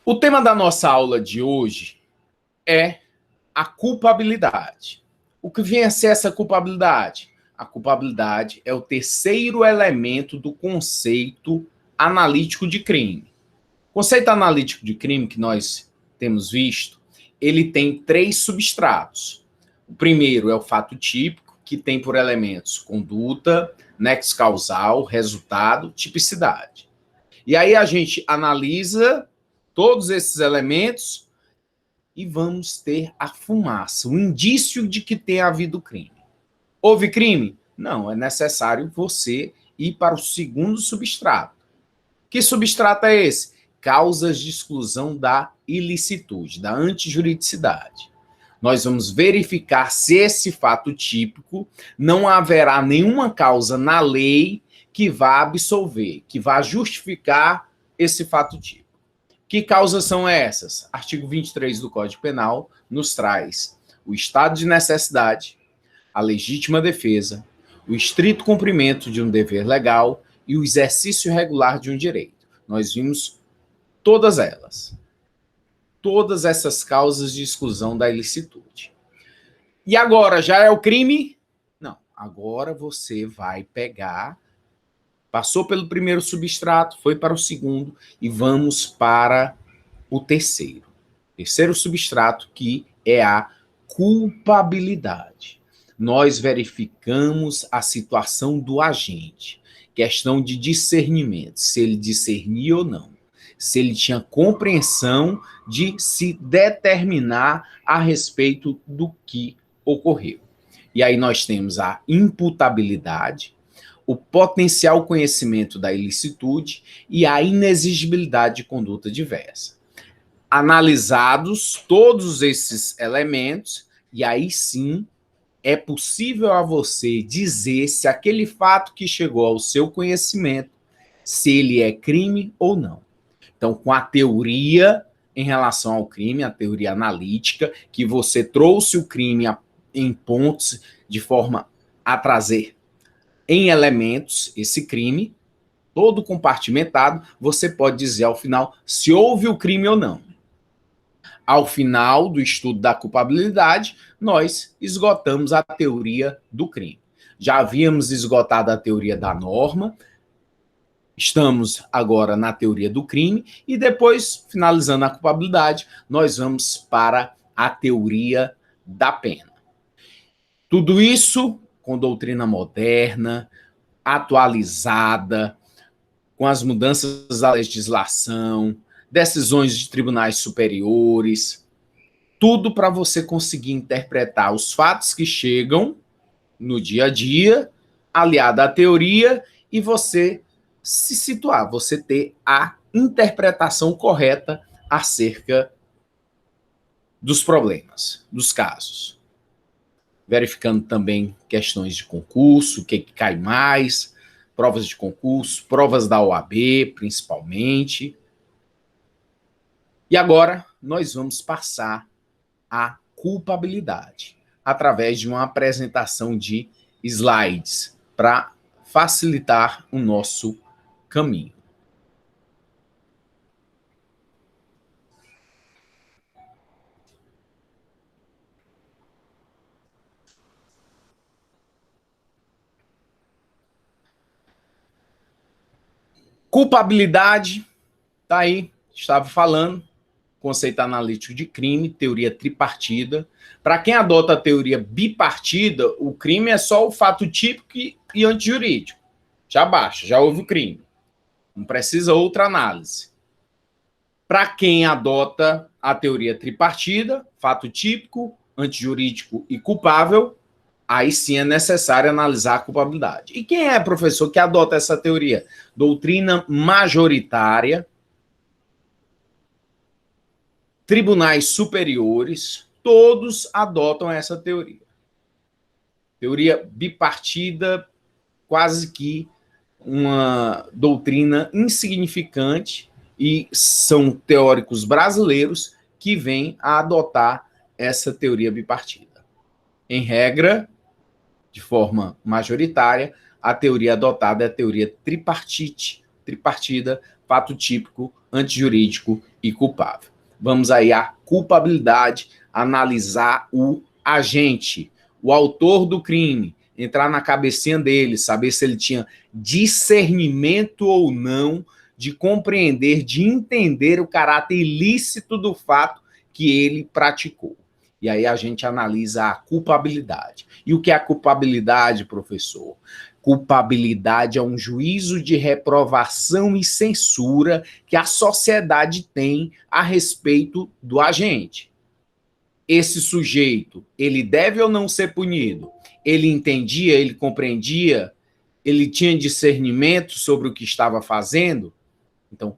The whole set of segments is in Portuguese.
O tema da nossa aula de hoje é a culpabilidade. O que vem a ser essa culpabilidade? A culpabilidade é o terceiro elemento do conceito analítico de crime. O conceito analítico de crime que nós temos visto, ele tem três substratos. O primeiro é o fato típico, que tem por elementos conduta, nexo causal, resultado, tipicidade. E aí a gente analisa todos esses elementos e vamos ter a fumaça, o indício de que tem havido crime. Houve crime? Não, é necessário você ir para o segundo substrato. Que substrato é esse? Causas de exclusão da ilicitude, da antijuridicidade. Nós vamos verificar se esse fato típico não haverá nenhuma causa na lei que vá absolver, que vá justificar esse fato típico. Que causas são essas? Artigo 23 do Código Penal nos traz o estado de necessidade, a legítima defesa, o estrito cumprimento de um dever legal e o exercício regular de um direito. Nós vimos todas elas. Todas essas causas de exclusão da ilicitude. E agora, já é o crime? Não. Agora você vai pegar, passou pelo primeiro substrato, foi para o segundo e vamos para o terceiro. Terceiro substrato, que é a culpabilidade. Nós verificamos a situação do agente, questão de discernimento, se ele discernia ou não, se ele tinha compreensão de se determinar a respeito do que ocorreu. E aí nós temos a imputabilidade, o potencial conhecimento da ilicitude e a inexigibilidade de conduta diversa. Analisados todos esses elementos, e aí sim é possível a você dizer se aquele fato que chegou ao seu conhecimento, se ele é crime ou não. Então, com a teoria em relação ao crime, a teoria analítica, que você trouxe o crime em pontos de forma a trazer em elementos esse crime, todo compartimentado, você pode dizer ao final se houve o crime ou não. Ao final do estudo da culpabilidade, nós esgotamos a teoria do crime. Já havíamos esgotado a teoria da norma, estamos agora na teoria do crime e depois, finalizando a culpabilidade, nós vamos para a teoria da pena. Tudo isso com doutrina moderna, atualizada, com as mudanças da legislação, decisões de tribunais superiores, tudo para você conseguir interpretar os fatos que chegam no dia a dia, aliado à teoria, e você se situar, você ter a interpretação correta acerca dos problemas, dos casos. Verificando também questões de concurso, o que cai mais, provas de concurso, provas da OAB, principalmente. E agora nós vamos passar a culpabilidade através de uma apresentação de slides para facilitar o nosso caminho. Culpabilidade, tá aí, estava falando, conceito analítico de crime, teoria tripartida. Para quem adota a teoria bipartida, o crime é só o fato típico e antijurídico. Já baixa, já houve o crime. Não precisa outra análise. Para quem adota a teoria tripartida, fato típico, antijurídico e culpável, aí sim é necessário analisar a culpabilidade. E quem é, professor, que adota essa teoria? Doutrina majoritária, tribunais superiores, todos adotam essa teoria. Teoria bipartida, quase que uma doutrina insignificante, e são teóricos brasileiros que vêm a adotar essa teoria bipartida. Em regra, de forma majoritária, a teoria adotada é a teoria tripartida, fato típico, antijurídico e culpável. Vamos aí à culpabilidade, analisar o agente, o autor do crime, entrar na cabecinha dele, saber se ele tinha discernimento ou não de compreender, de entender o caráter ilícito do fato que ele praticou. E aí a gente analisa a culpabilidade. E o que é a culpabilidade, professor? Culpabilidade é um juízo de reprovação e censura que a sociedade tem a respeito do agente. Esse sujeito, ele deve ou não ser punido? Ele entendia, ele compreendia, ele tinha discernimento sobre o que estava fazendo? Então,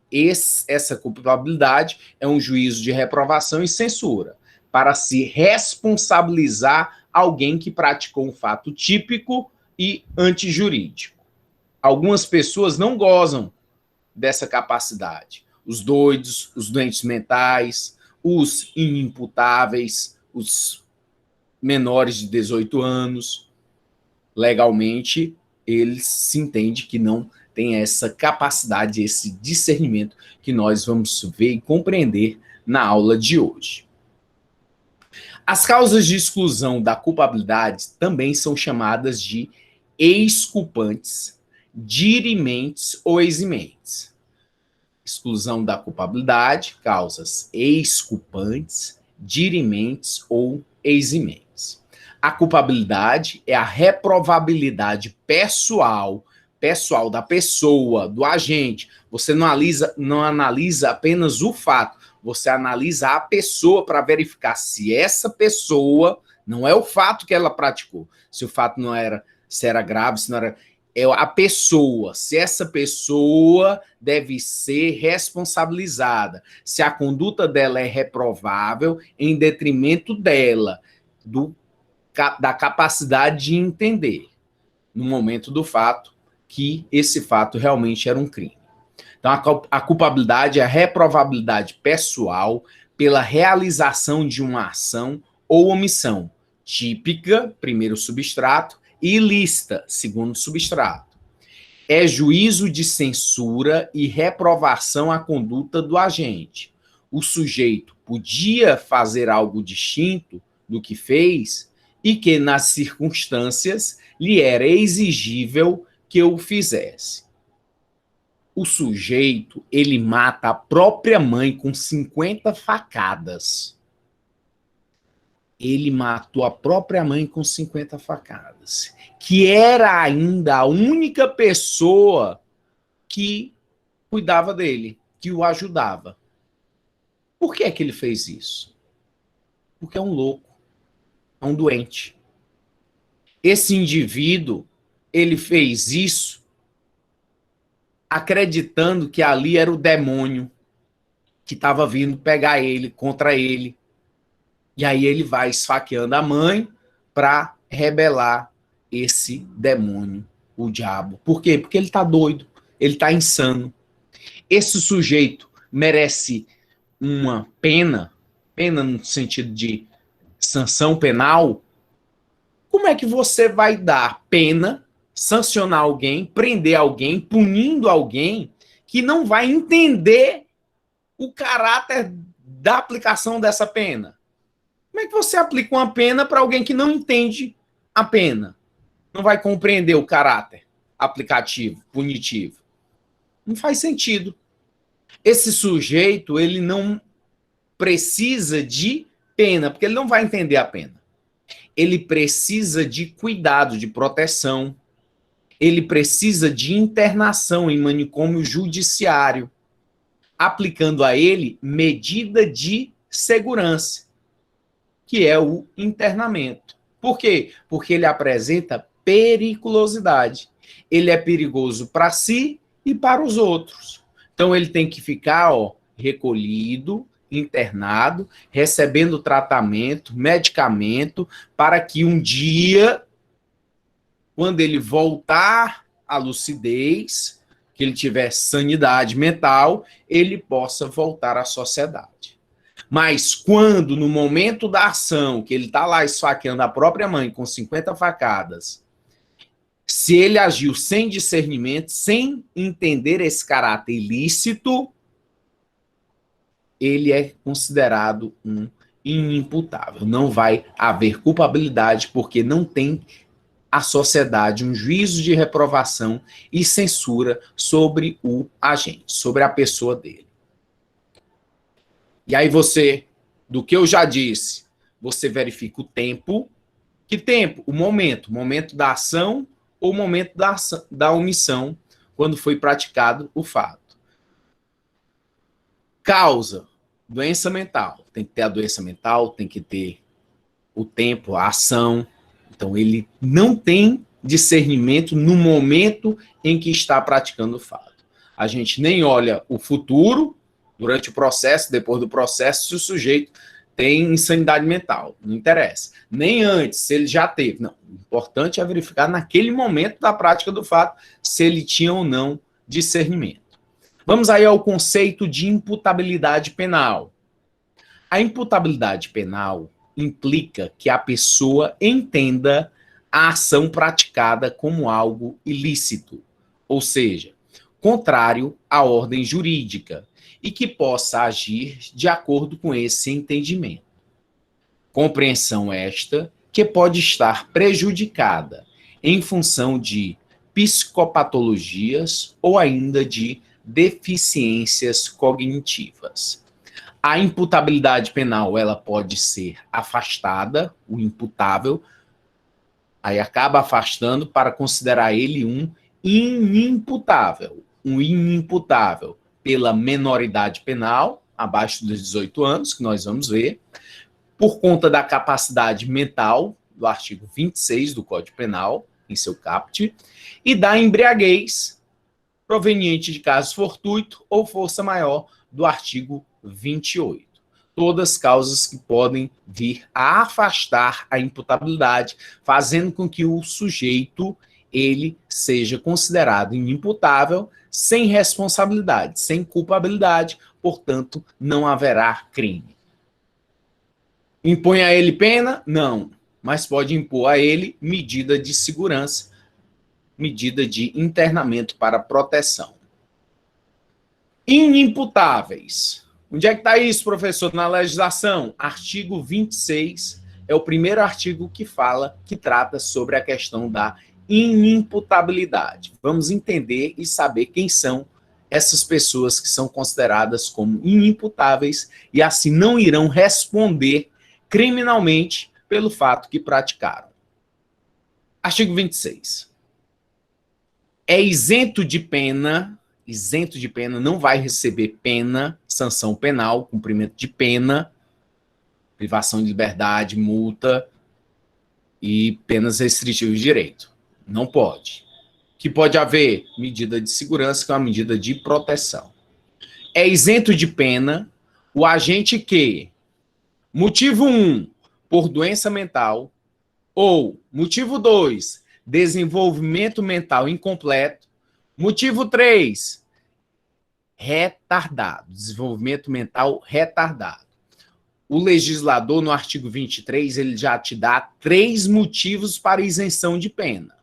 essa culpabilidade é um juízo de reprovação e censura para se responsabilizar alguém que praticou um fato típico e antijurídico. Algumas pessoas não gozam dessa capacidade. Os doidos, os doentes mentais, os inimputáveis, os menores de 18 anos, legalmente, eles se entendem que não tem essa capacidade, esse discernimento que nós vamos ver e compreender na aula de hoje. As causas de exclusão da culpabilidade também são chamadas de exculpantes, dirimentes ou eximentes. Exclusão da culpabilidade, causas exculpantes, dirimentes ou eximentes. A culpabilidade é a reprovabilidade pessoal da pessoa, do agente. Você não analisa apenas o fato, você analisa a pessoa para verificar se essa pessoa, não é o fato que ela praticou, se o fato não era, se era grave, se não era, é a pessoa, se essa pessoa deve ser responsabilizada, se a conduta dela é reprovável em detrimento dela, da capacidade de entender, no momento do fato, que esse fato realmente era um crime. Então, a culpabilidade é a reprovabilidade pessoal pela realização de uma ação ou omissão típica, primeiro substrato, e ilícita, segundo substrato. É juízo de censura e reprovação à conduta do agente. O sujeito podia fazer algo distinto do que fez e que, nas circunstâncias, lhe era exigível que o fizesse. O sujeito, ele mata a própria mãe com 50 facadas. Ele matou a própria mãe com 50 facadas. Que era ainda a única pessoa que cuidava dele, que o ajudava. Por que é que ele fez isso? Porque é um louco, é um doente. Esse indivíduo, ele fez isso acreditando que ali era o demônio que estava vindo pegar ele, contra ele. E aí ele vai esfaqueando a mãe para rebelar esse demônio, o diabo. Por quê? Porque ele está doido, ele está insano. Esse sujeito merece uma pena no sentido de sanção penal. Como é que você vai dar pena, sancionar alguém, prender alguém, punindo alguém que não vai entender o caráter da aplicação dessa pena? Como é que você aplica uma pena para alguém que não entende a pena? Não vai compreender o caráter aplicativo, punitivo. Não faz sentido. Esse sujeito, ele não precisa de pena, porque ele não vai entender a pena. Ele precisa de cuidado, de proteção. Ele precisa de internação em manicômio judiciário, aplicando a ele medida de segurança, que é o internamento. Por quê? Porque ele apresenta periculosidade. Ele é perigoso para si e para os outros. Então ele tem que ficar, recolhido, internado, recebendo tratamento, medicamento, para que um dia, quando ele voltar à lucidez, que ele tiver sanidade mental, ele possa voltar à sociedade. Mas quando, no momento da ação, que ele está lá esfaqueando a própria mãe com 50 facadas, se ele agiu sem discernimento, sem entender esse caráter ilícito, ele é considerado um inimputável. Não vai haver culpabilidade porque não tem a sociedade um juízo de reprovação e censura sobre o agente, sobre a pessoa dele. E aí você, do que eu já disse, você verifica o tempo. Que tempo? O momento da ação ou o momento da omissão, quando foi praticado o fato. Causa, doença mental. Tem que ter a doença mental, tem que ter o tempo, a ação. Então, ele não tem discernimento no momento em que está praticando o fato. A gente nem olha o futuro, durante o processo, depois do processo, se o sujeito tem insanidade mental. Não interessa. Nem antes, se ele já teve. Não. O importante é verificar naquele momento da prática do fato se ele tinha ou não discernimento. Vamos aí ao conceito de imputabilidade penal. A imputabilidade penal implica que a pessoa entenda a ação praticada como algo ilícito, ou seja, contrário à ordem jurídica, e que possa agir de acordo com esse entendimento. Compreensão esta que pode estar prejudicada em função de psicopatologias ou ainda de deficiências cognitivas. A imputabilidade penal, ela pode ser afastada, o imputável, aí acaba afastando para considerar ele um inimputável. Um inimputável pela menoridade penal, abaixo dos 18 anos, que nós vamos ver, por conta da capacidade mental, do artigo 26 do Código Penal, em seu caput, e da embriaguez, proveniente de caso fortuito ou força maior, do artigo 28. Todas causas que podem vir a afastar a imputabilidade, fazendo com que o sujeito ele seja considerado inimputável, sem responsabilidade, sem culpabilidade, portanto, não haverá crime. Impõe a ele pena? Não, mas pode impor a ele medida de segurança, medida de internamento para proteção. Inimputáveis. Onde é que está isso, professor? Na legislação? Artigo 26 é o primeiro artigo que fala, que trata sobre a questão da inimputabilidade. Vamos entender e saber quem são essas pessoas que são consideradas como inimputáveis e assim não irão responder criminalmente pelo fato que praticaram. Artigo 26. É isento de pena, não vai receber pena, sanção penal, cumprimento de pena, privação de liberdade, multa e penas restritivas de direito. Não pode. Que pode haver medida de segurança, que é uma medida de proteção. É isento de pena o agente que, motivo 1, por doença mental, ou motivo 2, desenvolvimento mental incompleto, motivo 3, retardado, desenvolvimento mental retardado. O legislador, no artigo 23, ele já te dá 3 motivos para isenção de pena.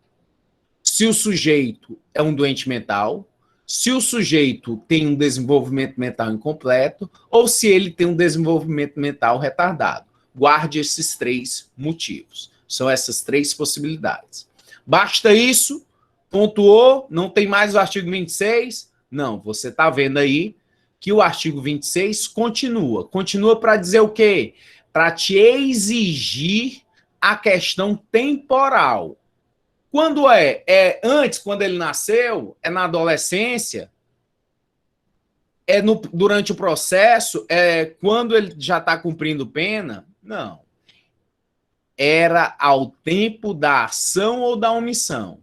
Se o sujeito é um doente mental, se o sujeito tem um desenvolvimento mental incompleto, ou se ele tem um desenvolvimento mental retardado. Guarde esses 3 motivos. São essas 3 possibilidades. Basta isso? Pontuou? Não tem mais o artigo 26? Não, você está vendo aí que o artigo 26 continua. Continua para dizer o quê? Para te exigir a questão temporal. Quando é? É antes, quando ele nasceu? É na adolescência? É durante o processo? É quando ele já está cumprindo pena? Não. Era ao tempo da ação ou da omissão?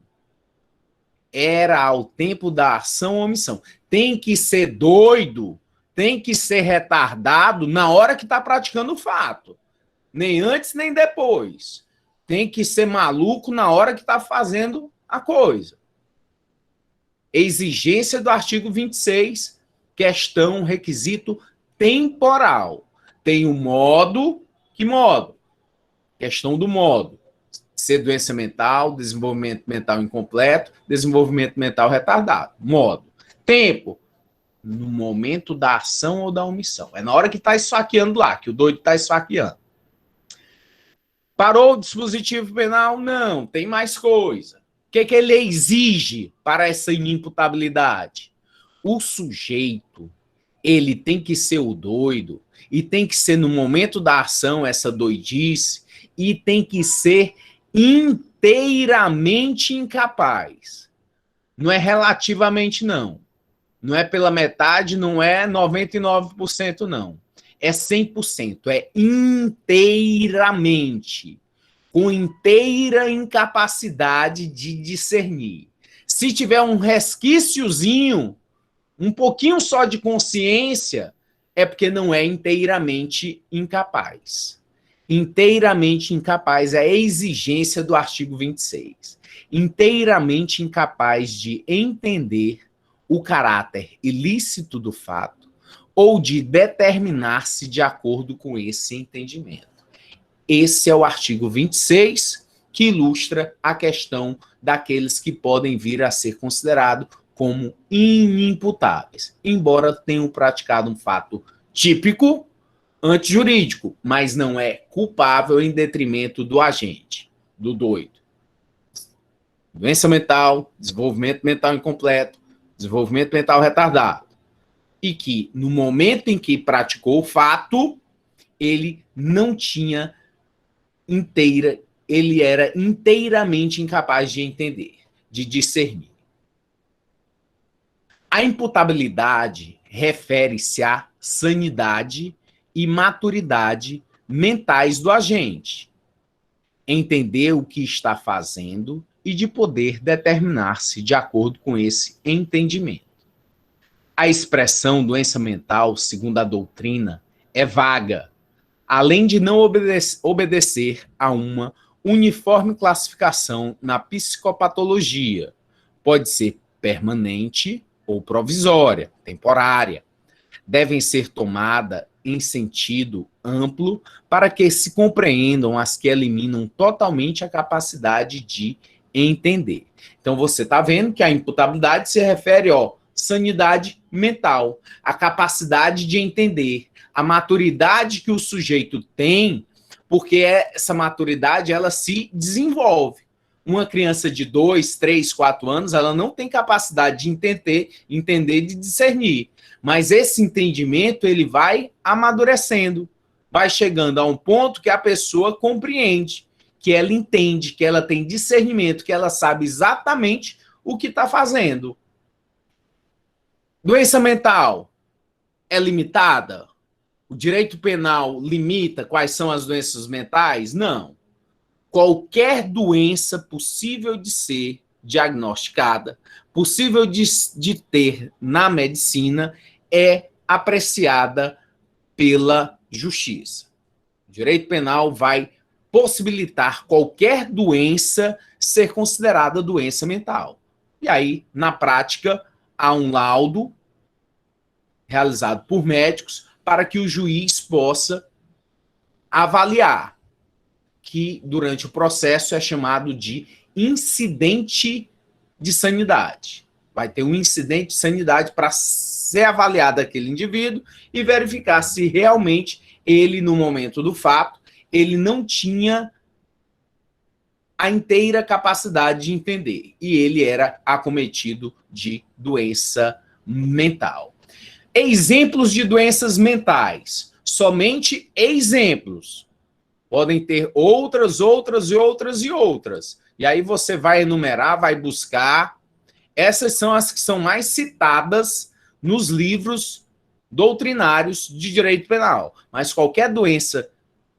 Era ao tempo da ação ou omissão. Tem que ser doido, tem que ser retardado na hora que está praticando o fato. Nem antes, nem depois. Tem que ser maluco na hora que está fazendo a coisa. Exigência do artigo 26, questão, requisito temporal. Tem o modo. Que modo? Questão do modo. Ser doença mental, desenvolvimento mental incompleto, desenvolvimento mental retardado. Modo. Tempo. no momento da ação ou da omissão. É na hora que está esfaqueando lá, que o doido está esfaqueando. Parou o dispositivo penal? Não, tem mais coisa. O que ele exige para essa inimputabilidade? O sujeito, ele tem que ser o doido, e tem que ser no momento da ação essa doidice, e tem que ser inteiramente incapaz. Não é relativamente, não. Não é pela metade, não é 99%, não. É 100%, é inteiramente, com inteira incapacidade de discernir. Se tiver um resquíciozinho, um pouquinho só de consciência, é porque não é inteiramente incapaz. Inteiramente incapaz é a exigência do artigo 26. Inteiramente incapaz de entender o caráter ilícito do fato ou de determinar-se de acordo com esse entendimento. Esse é o artigo 26, que ilustra a questão daqueles que podem vir a ser considerados como inimputáveis, embora tenham praticado um fato típico antijurídico, mas não é culpável em detrimento do agente, do doido. Doença mental, desenvolvimento mental incompleto, desenvolvimento mental retardado. E que, no momento em que praticou o fato, ele não tinha ele era inteiramente incapaz de entender, de discernir. A imputabilidade refere-se à sanidade e maturidade mentais do agente, entender o que está fazendo e de poder determinar-se de acordo com esse entendimento. A expressão doença mental, segundo a doutrina, é vaga, além de não obedecer a uma uniforme classificação na psicopatologia. Pode ser permanente ou provisória, temporária. Devem ser tomadas em sentido amplo para que se compreendam as que eliminam totalmente a capacidade de entender. Então, você está vendo que a imputabilidade se refere à sanidade mental, a capacidade de entender, a maturidade que o sujeito tem, porque essa maturidade ela se desenvolve. Uma criança de 2, 3, 4 anos, ela não tem capacidade de entender, de discernir. Mas esse entendimento, ele vai amadurecendo, vai chegando a um ponto que a pessoa compreende, que ela entende, que ela tem discernimento, que ela sabe exatamente o que está fazendo. Doença mental é limitada? O direito penal limita quais são as doenças mentais? Não. Qualquer doença possível de ser diagnosticada, possível de ter na medicina, é apreciada pela justiça. O direito penal vai possibilitar qualquer doença ser considerada doença mental. E aí, na prática, há um laudo realizado por médicos para que o juiz possa avaliar, que durante o processo é chamado de incidente de sanidade. Vai ter um incidente de sanidade para ser avaliado aquele indivíduo e verificar se realmente ele, no momento do fato, ele não tinha a inteira capacidade de entender e ele era acometido de doença mental. Exemplos de doenças mentais. Somente exemplos. Podem ter outras. E aí você vai enumerar, vai buscar. Essas são as que são mais citadas nos livros doutrinários de direito penal. Mas qualquer doença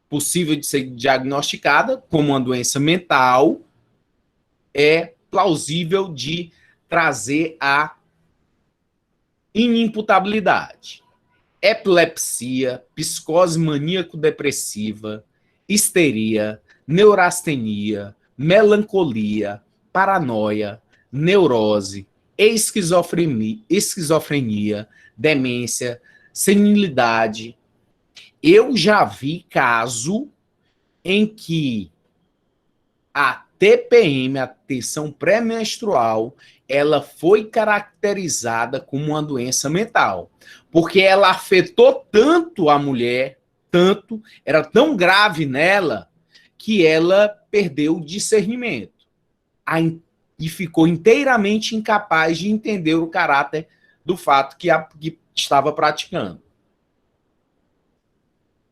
possível de ser diagnosticada como uma doença mental é plausível de trazer a inimputabilidade. Epilepsia, psicose maníaco-depressiva, histeria, neurastenia, melancolia, paranoia, neurose, esquizofrenia, demência, senilidade. Eu já vi caso em que há TPM, a tensão pré-menstrual, ela foi caracterizada como uma doença mental, porque ela afetou tanto a mulher, tanto, era tão grave nela, que ela perdeu o discernimento e ficou inteiramente incapaz de entender o caráter do fato que estava praticando.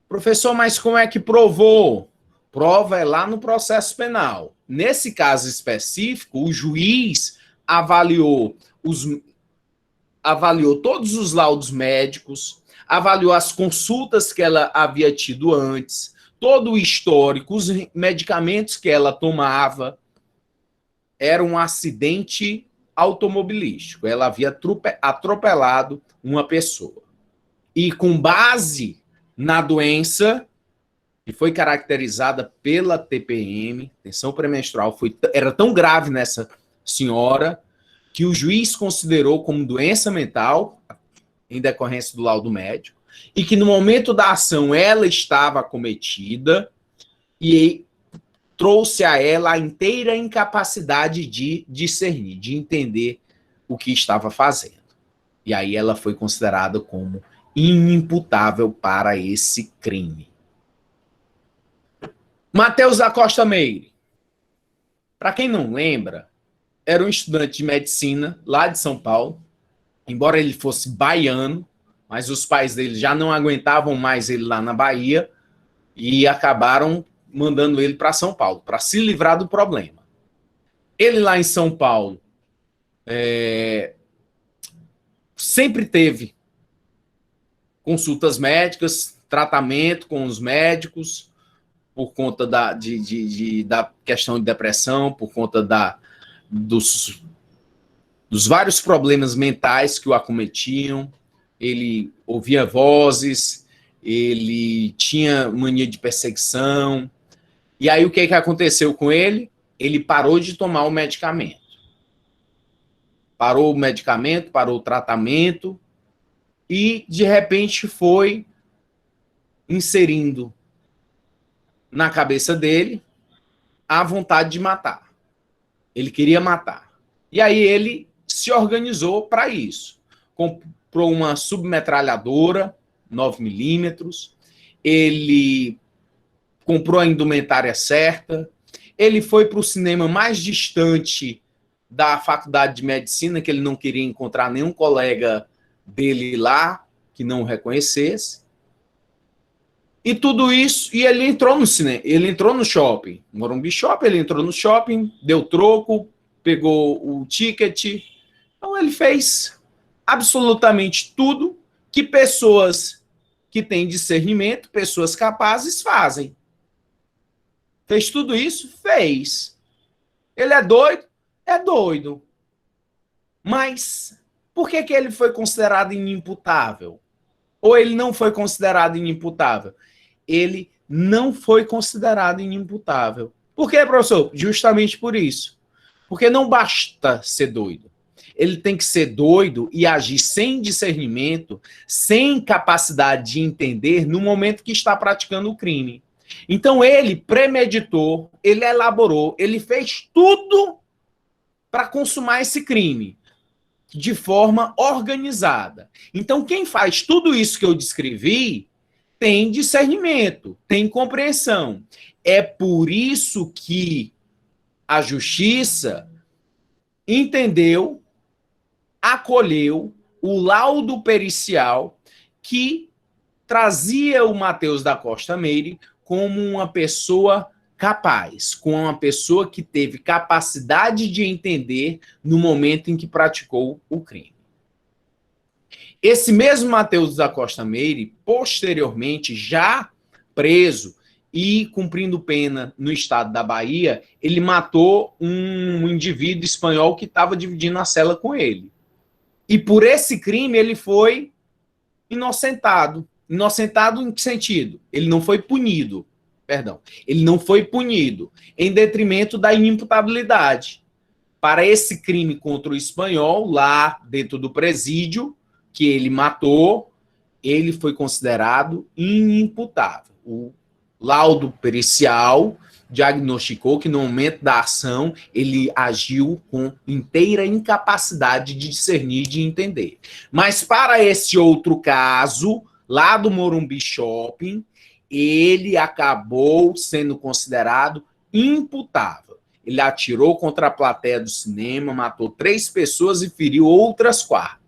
Professor, mas como é que provou? Prova é lá no processo penal. Nesse caso específico, o juiz avaliou todos os laudos médicos, avaliou as consultas que ela havia tido antes, todo o histórico, os medicamentos que ela tomava. Era um acidente automobilístico. Ela havia atropelado uma pessoa. E com base na doença, que foi caracterizada pela TPM, tensão pré-menstrual, era tão grave nessa senhora, que o juiz considerou como doença mental, em decorrência do laudo médico, e que no momento da ação ela estava acometida e trouxe a ela a inteira incapacidade de discernir, de entender o que estava fazendo. E aí ela foi considerada como inimputável para esse crime. Matheus da Costa Meire. Para quem não lembra, era um estudante de medicina lá de São Paulo, embora ele fosse baiano, mas os pais dele já não aguentavam mais ele lá na Bahia e acabaram mandando ele para São Paulo, para se livrar do problema. Ele lá em São Paulo sempre teve consultas médicas, tratamento com os médicos, por conta da questão de depressão, por conta dos vários problemas mentais que o acometiam. Ele ouvia vozes, ele tinha mania de perseguição. E aí o que aconteceu com ele? Ele parou de tomar o medicamento. Parou o medicamento, parou o tratamento e, de repente, foi inserindo na cabeça dele a vontade de matar. Ele queria matar. E aí ele se organizou para isso. Comprou uma submetralhadora, 9mm, ele comprou a indumentária certa, ele foi para o cinema mais distante da faculdade de medicina, que ele não queria encontrar nenhum colega dele lá que não o reconhecesse. E tudo isso, e ele entrou no cinema, ele entrou no shopping, Morumbi Shopping, ele entrou no shopping, deu troco, pegou o ticket. Então ele fez absolutamente tudo que pessoas que têm discernimento, pessoas capazes fazem. Fez tudo isso? Fez. Ele é doido? É doido. Mas por que ele foi considerado inimputável? Ou ele não foi considerado inimputável? Ele não foi considerado inimputável. Por quê, professor? Justamente por isso. Porque não basta ser doido. Ele tem que ser doido e agir sem discernimento, sem capacidade de entender no momento que está praticando o crime. Então ele premeditou, ele elaborou, ele fez tudo para consumar esse crime de forma organizada. Então quem faz tudo isso que eu descrevi tem discernimento, tem compreensão. É por isso que a justiça entendeu, acolheu o laudo pericial que trazia o Matheus da Costa Meire como uma pessoa capaz, como uma pessoa que teve capacidade de entender no momento em que praticou o crime. Esse mesmo Matheus da Costa Meire, posteriormente, já preso e cumprindo pena no estado da Bahia, ele matou um indivíduo espanhol que estava dividindo a cela com ele. E por esse crime ele foi inocentado. Inocentado em que sentido? Ele não foi punido. Perdão. Ele não foi punido em detrimento da inimputabilidade. Para esse crime contra o espanhol, lá dentro do presídio, que ele matou, ele foi considerado inimputável. laudo pericial diagnosticou que no momento da ação ele agiu com inteira incapacidade de discernir e de entender. Mas para esse outro caso, lá do Morumbi Shopping, ele acabou sendo considerado imputável. Ele atirou contra a plateia do cinema, matou 3 pessoas e feriu outras 4.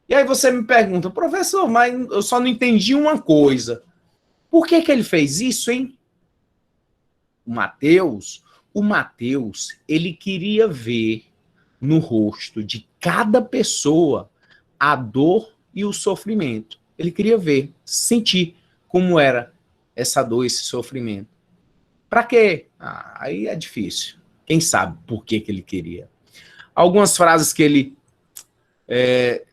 E aí você me pergunta, professor, mas eu só não entendi uma coisa. Por que ele fez isso, hein? O Mateus, ele queria ver no rosto de cada pessoa a dor e o sofrimento. Ele queria ver, sentir como era essa dor, esse sofrimento. Para quê? Aí é difícil. Quem sabe por que ele queria? Algumas frases que ele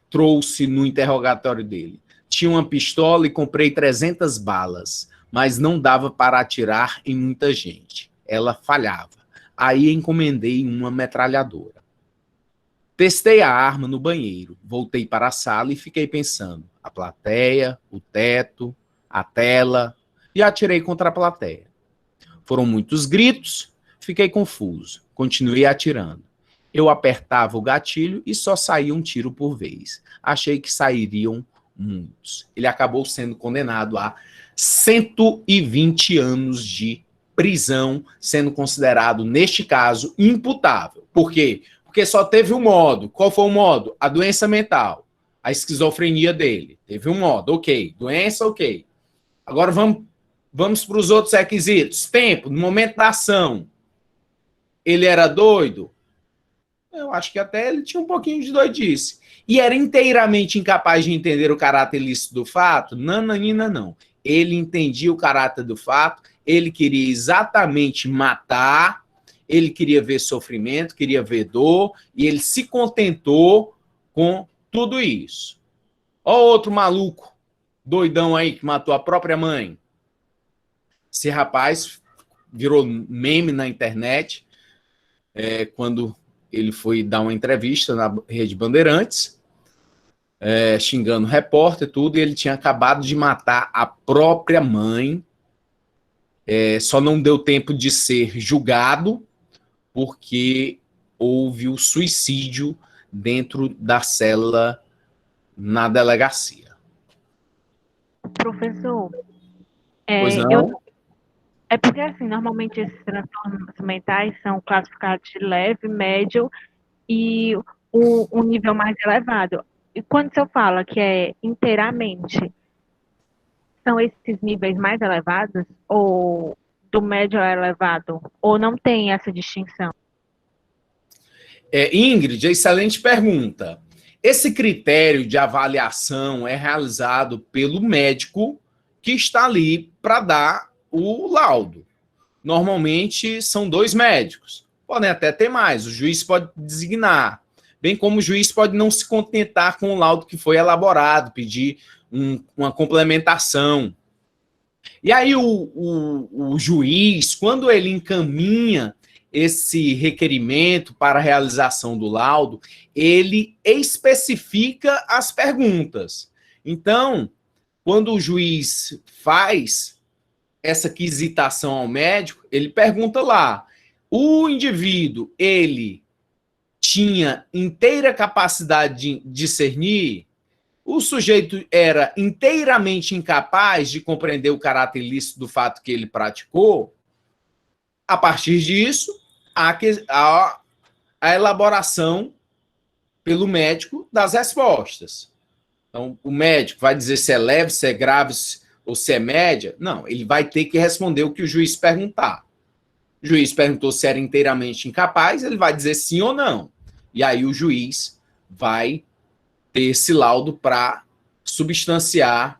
trouxe no interrogatório dele. Tinha uma pistola e comprei 300 balas, mas não dava para atirar em muita gente. Ela falhava. Aí encomendei uma metralhadora. Testei a arma no banheiro, voltei para a sala e fiquei pensando. A plateia, o teto, a tela, e atirei contra a plateia. Foram muitos gritos, fiquei confuso, continuei atirando. Eu apertava o gatilho e só saía um tiro por vez. Achei que sairiam muitos. Ele acabou sendo condenado a 120 anos de prisão, sendo considerado, neste caso, imputável. Por quê? Porque só teve um modo. Qual foi o modo? A doença mental. A esquizofrenia dele. Teve um modo, ok. Doença, ok. Agora vamos para os outros requisitos. Tempo, no momento da ação. Ele era doido? Eu acho que até ele tinha um pouquinho de doidice. E era inteiramente incapaz de entender o caráter ilícito do fato? Nananina, não. Ele entendia o caráter do fato, ele queria exatamente matar, ele queria ver sofrimento, queria ver dor, e ele se contentou com tudo isso. Ó outro maluco, doidão aí, que matou a própria mãe. Esse rapaz virou meme na internet, quando ele foi dar uma entrevista na Rede Bandeirantes, xingando o repórter e tudo, e ele tinha acabado de matar a própria mãe, só não deu tempo de ser julgado, porque houve o suicídio dentro da cela na delegacia. Professor, Pois não? é porque, assim, normalmente esses transtornos mentais são classificados de leve, médio e o nível mais elevado. E quando o senhor fala que é inteiramente, são esses níveis mais elevados? Ou do médio ao elevado? Ou não tem essa distinção? Ingrid, excelente pergunta. Esse critério de avaliação é realizado pelo médico que está ali para dar o laudo. Normalmente são 2 médicos. Podem até ter mais, o juiz pode designar. Bem como o juiz pode não se contentar com o laudo que foi elaborado, pedir uma complementação. E aí o juiz, quando ele encaminha esse requerimento para a realização do laudo, ele especifica as perguntas. Então, quando o juiz faz essa quisitação ao médico, ele pergunta lá, o indivíduo, ele tinha inteira capacidade de discernir? O sujeito era inteiramente incapaz de compreender o caráter ilícito do fato que ele praticou? A partir disso, a elaboração pelo médico das respostas. Então, o médico vai dizer se é leve, se é grave ou se é média? Não, ele vai ter que responder o que o juiz perguntar. O juiz perguntou se era inteiramente incapaz, ele vai dizer sim ou não. E aí o juiz vai ter esse laudo para substanciar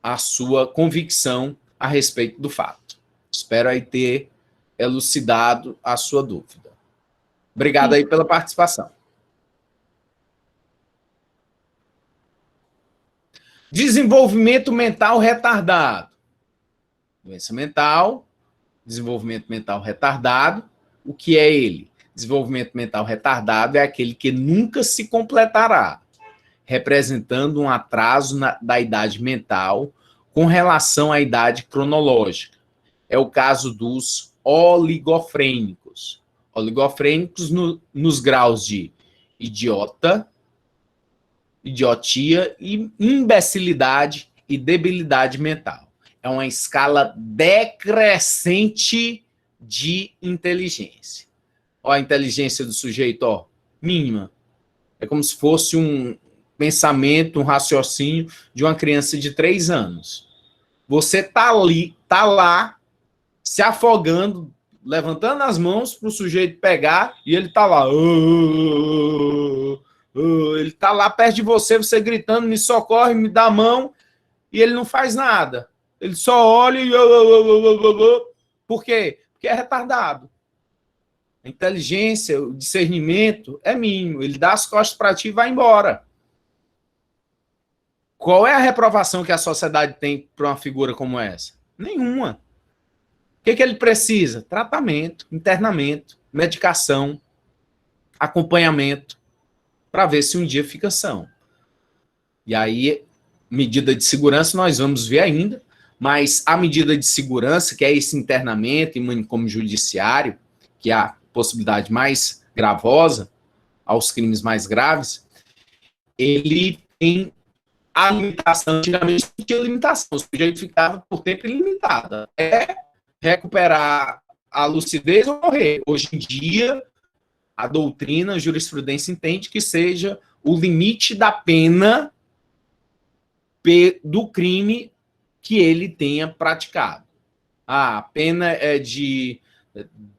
a sua convicção a respeito do fato. Espero aí ter elucidado a sua dúvida. Obrigado aí pela participação. Desenvolvimento mental retardado. Doença mental, desenvolvimento mental retardado. O que é ele? Desenvolvimento mental retardado é aquele que nunca se completará, representando um atraso da idade mental com relação à idade cronológica. É o caso dos oligofrênicos. Oligofrênicos nos graus de idiota, idiotia, e imbecilidade e debilidade mental. É uma escala decrescente de inteligência. Ó, a inteligência do sujeito, ó, mínima. É como se fosse um pensamento, um raciocínio de uma criança de 3 anos. Você tá lá, se afogando, levantando as mãos para o sujeito pegar, e ele tá lá. Ele tá lá perto de você, você gritando, me socorre, me dá a mão, e ele não faz nada. Ele só olha e... Por quê? Porque é retardado. A inteligência, o discernimento é mínimo. Ele dá as costas para ti e vai embora. Qual é a reprovação que a sociedade tem para uma figura como essa? Nenhuma. O que ele precisa? Tratamento, internamento, medicação, acompanhamento, para ver se um dia fica são. E aí, medida de segurança nós vamos ver ainda, mas a medida de segurança, que é esse internamento em manicômio judiciário, que é a possibilidade mais gravosa, aos crimes mais graves, ele tem a limitação. Antigamente não tinha limitação, o sujeito ficava por tempo ilimitado, até recuperar a lucidez ou morrer. Hoje em dia, a doutrina, a jurisprudência entende que seja o limite da pena do crime que ele tenha praticado. A pena é de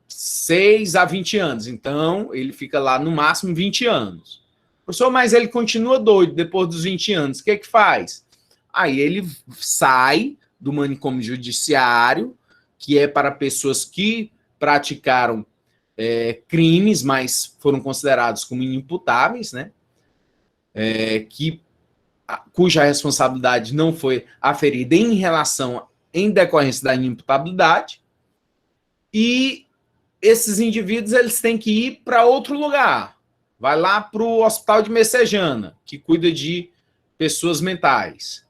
6 a 20 anos, então ele fica lá no máximo 20 anos. Professor, mas ele continua doido depois dos 20 anos, o que que faz? Aí ele sai do manicômio judiciário, que é para pessoas que praticaram crimes, mas foram considerados como inimputáveis, né? Cuja responsabilidade não foi aferida em decorrência da inimputabilidade, e esses indivíduos eles têm que ir para outro lugar. Vai lá para o Hospital de Messejana, que cuida de pessoas mentais.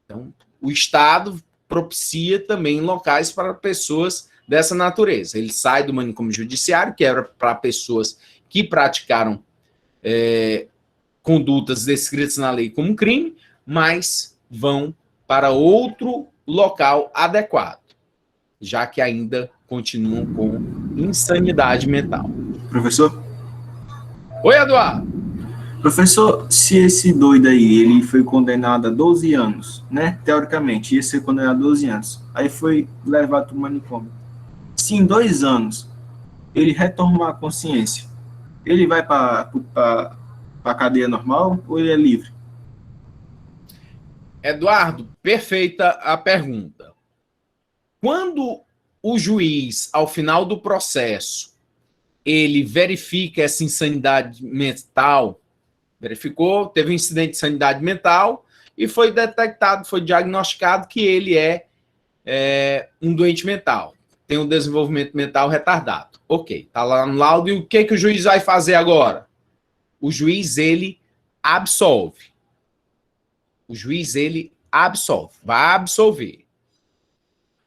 Então, o Estado propicia também locais para pessoas dessa natureza. Ele sai do manicômio judiciário, que era para pessoas que praticaram condutas descritas na lei como crime, mas vão para outro local adequado, já que ainda continuam com insanidade mental. Professor? Oi, Eduardo. Professor, se esse doido aí, ele foi condenado a 12 anos, né? Teoricamente, ia ser condenado a 12 anos. Aí foi levado para o manicômio. Se em 2 anos ele retomar a consciência, ele vai para a cadeia normal ou ele é livre? Eduardo, perfeita a pergunta. Quando o juiz, ao final do processo, ele verifica essa insanidade mental, verificou, teve um incidente de insanidade mental e foi detectado, foi diagnosticado que ele é um doente mental, tem um desenvolvimento mental retardado. Ok, está lá no laudo, e o que o juiz vai fazer agora? O juiz, ele absolve. O juiz, ele absolve, vai absolver.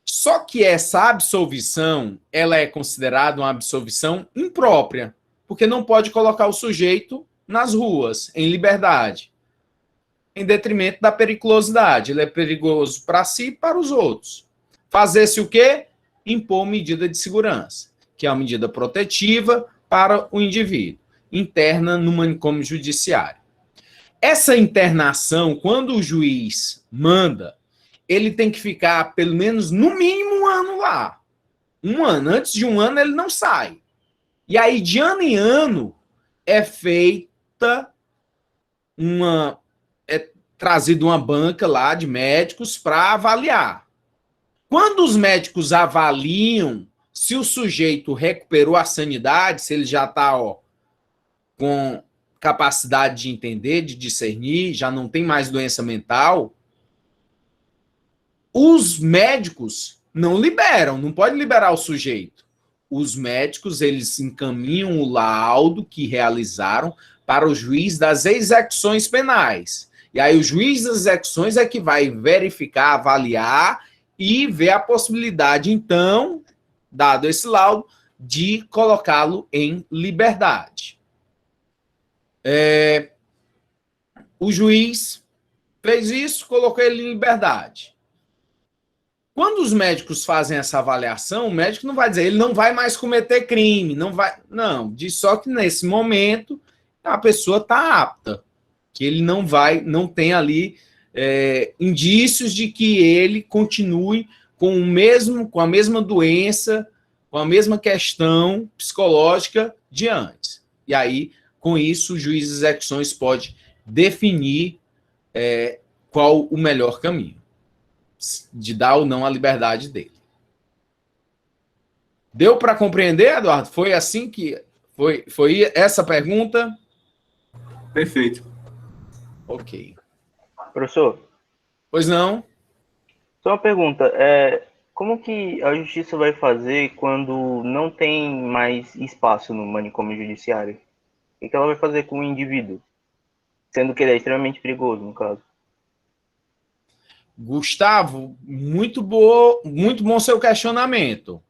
Só que essa absolvição, ela é considerada uma absolvição imprópria, porque não pode colocar o sujeito nas ruas, em liberdade, em detrimento da periculosidade. Ele é perigoso para si e para os outros. Fazer-se o quê? Impor medida de segurança, que é uma medida protetiva para o indivíduo, interna no manicômio judiciário. Essa internação, quando o juiz manda, ele tem que ficar pelo menos, no mínimo, 1 ano lá. 1 ano. Antes de 1 ano, ele não sai. E aí, de ano em ano, é trazida uma banca lá de médicos para avaliar. Quando os médicos avaliam se o sujeito recuperou a sanidade, se ele já está com capacidade de entender, de discernir, já não tem mais doença mental, os médicos não liberam, não pode liberar o sujeito. Os médicos, eles encaminham o laudo que realizaram para o juiz das execuções penais. E aí o juiz das execuções é que vai verificar, avaliar e ver a possibilidade, então, dado esse laudo, de colocá-lo em liberdade. O juiz fez isso, colocou ele em liberdade. Quando os médicos fazem essa avaliação, o médico não vai dizer, ele não vai mais cometer crime, não, diz só que nesse momento a pessoa está apta, que ele não tem ali indícios de que ele continue com a mesma doença, com a mesma questão psicológica de antes. E aí, com isso, o juiz de execuções pode definir qual o melhor caminho de dar ou não a liberdade dele. Deu para compreender, Eduardo? Foi assim que... Foi essa pergunta? Perfeito. Ok. Professor, Pois não? só uma pergunta. Como que a justiça vai fazer quando não tem mais espaço no manicômio judiciário? O que ela vai fazer com o indivíduo? Sendo que ele é extremamente perigoso, no caso. Gustavo, muito bom seu questionamento.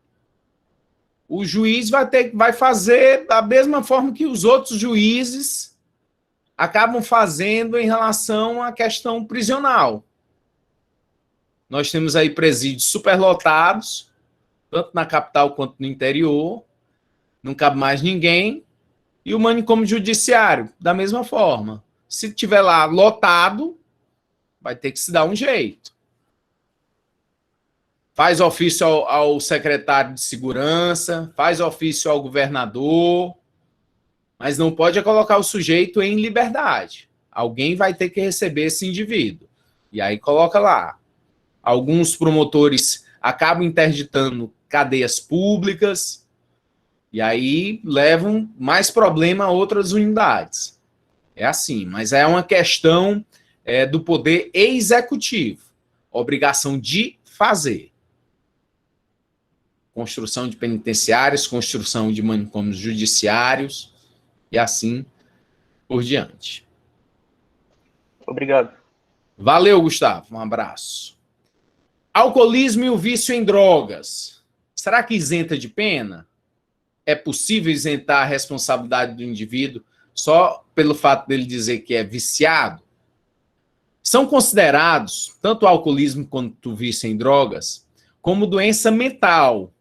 O juiz vai fazer da mesma forma que os outros juízes acabam fazendo em relação à questão prisional. Nós temos aí presídios superlotados, tanto na capital quanto no interior, não cabe mais ninguém, e o manicômio judiciário, da mesma forma. Se tiver lá lotado, vai ter que se dar um jeito. Faz ofício ao secretário de segurança, faz ofício ao governador, mas não pode colocar o sujeito em liberdade. Alguém vai ter que receber esse indivíduo. E aí coloca lá. Alguns promotores acabam interditando cadeias públicas, e aí levam mais problema a outras unidades. É assim, mas é uma questão do poder executivo. Obrigação de fazer. Construção de penitenciários, construção de manicômios judiciários, e assim por diante. Obrigado. Valeu, Gustavo. Um abraço. Alcoolismo e o vício em drogas. Será que isenta de pena? É possível isentar a responsabilidade do indivíduo só pelo fato dele dizer que é viciado? São considerados, tanto o alcoolismo quanto o vício em drogas, como doença mental.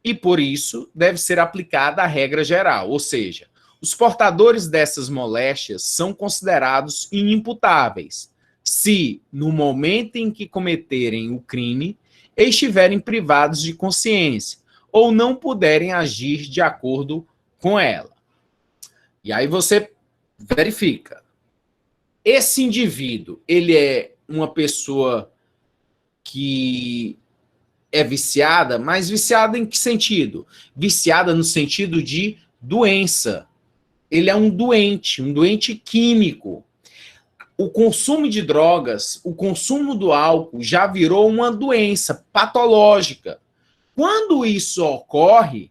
E, por isso, deve ser aplicada a regra geral. Ou seja, os portadores dessas moléstias são considerados inimputáveis se, no momento em que cometerem o crime, estiverem privados de consciência ou não puderem agir de acordo com ela. E aí você verifica. Esse indivíduo, ele é uma pessoa que é viciada, mas viciada em que sentido? Viciada no sentido de doença. Ele é um doente químico. O consumo de drogas, o consumo do álcool já virou uma doença patológica. Quando isso ocorre,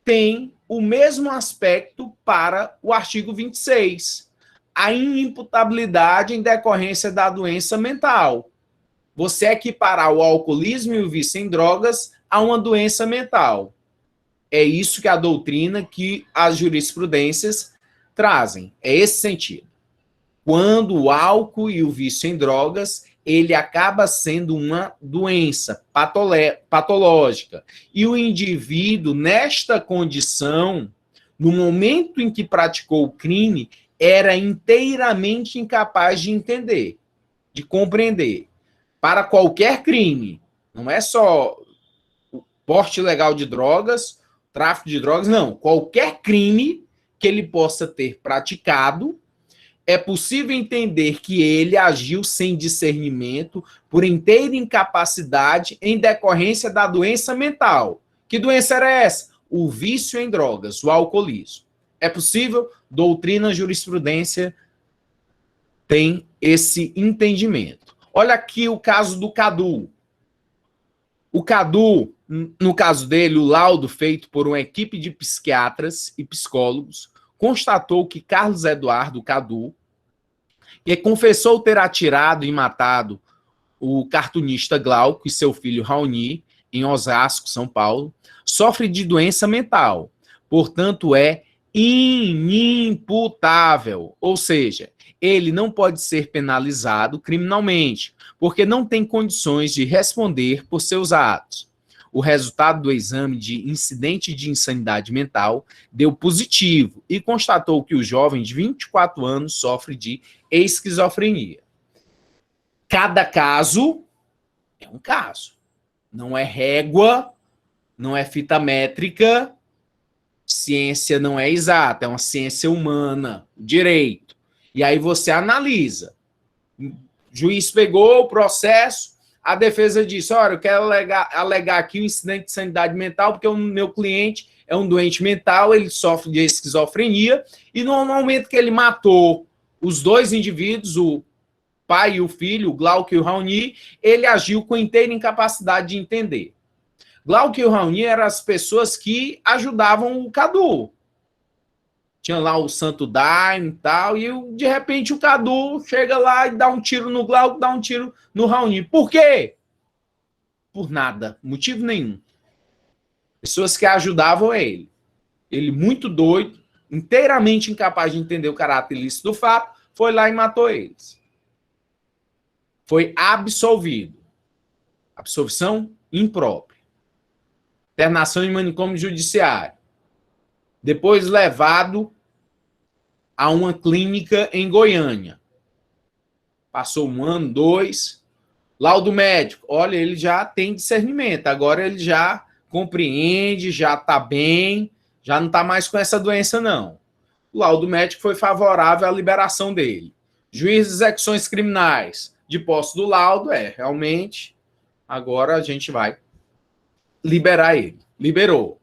tem o mesmo aspecto para o artigo 26, a inimputabilidade em decorrência da doença mental. Você equiparar o alcoolismo e o vício em drogas a uma doença mental. É isso que a doutrina, que as jurisprudências trazem. É esse sentido. Quando o álcool e o vício em drogas, ele acaba sendo uma doença patológica. E o indivíduo, nesta condição, no momento em que praticou o crime, era inteiramente incapaz de entender, de compreender. Para qualquer crime, não é só o porte ilegal de drogas, tráfico de drogas, não. Qualquer crime que ele possa ter praticado, é possível entender que ele agiu sem discernimento, por inteira incapacidade, em decorrência da doença mental. Que doença era essa? O vício em drogas, o alcoolismo. É possível? Doutrina, jurisprudência tem esse entendimento. Olha aqui o caso do Cadu. O Cadu, no caso dele, o laudo feito por uma equipe de psiquiatras e psicólogos, constatou que Carlos Eduardo Cadu, que confessou ter atirado e matado o cartunista Glauco e seu filho Raoni, em Osasco, São Paulo, sofre de doença mental, portanto é inimputável, ou seja, ele não pode ser penalizado criminalmente, porque não tem condições de responder por seus atos. O resultado do exame de incidente de insanidade mental deu positivo e constatou que o jovem de 24 anos sofre de esquizofrenia. Cada caso é um caso. Não é régua, não é fita métrica, ciência não é exata, é uma ciência humana, direito. E aí você analisa. O juiz pegou o processo, a defesa disse, olha, eu quero alegar aqui o incidente de sanidade mental, porque o meu cliente é um doente mental, ele sofre de esquizofrenia, e no momento que ele matou os dois indivíduos, o pai e o filho, o Glauco e o Raoni, ele agiu com inteira incapacidade de entender. Glauco e o Raoni eram as pessoas que ajudavam o Cadu. Tinha lá o Santo Daime e tal, e de repente o Cadu chega lá e dá um tiro no Glauco, dá um tiro no Raoni. Por quê? Por nada, motivo nenhum. Pessoas que ajudavam ele. Ele muito doido, inteiramente incapaz de entender o caráter ilícito do fato, foi lá e matou eles. Foi absolvido. Absolvição imprópria. Internação em manicômio judiciário. Depois levado a uma clínica em Goiânia. Passou 1 ano, 2. Laudo médico. Olha, ele já tem discernimento. Agora ele já compreende, já está bem, já não está mais com essa doença, não. O laudo médico foi favorável à liberação dele. Juiz de execuções criminais. De posse do laudo, realmente, agora a gente vai liberar ele. Liberou.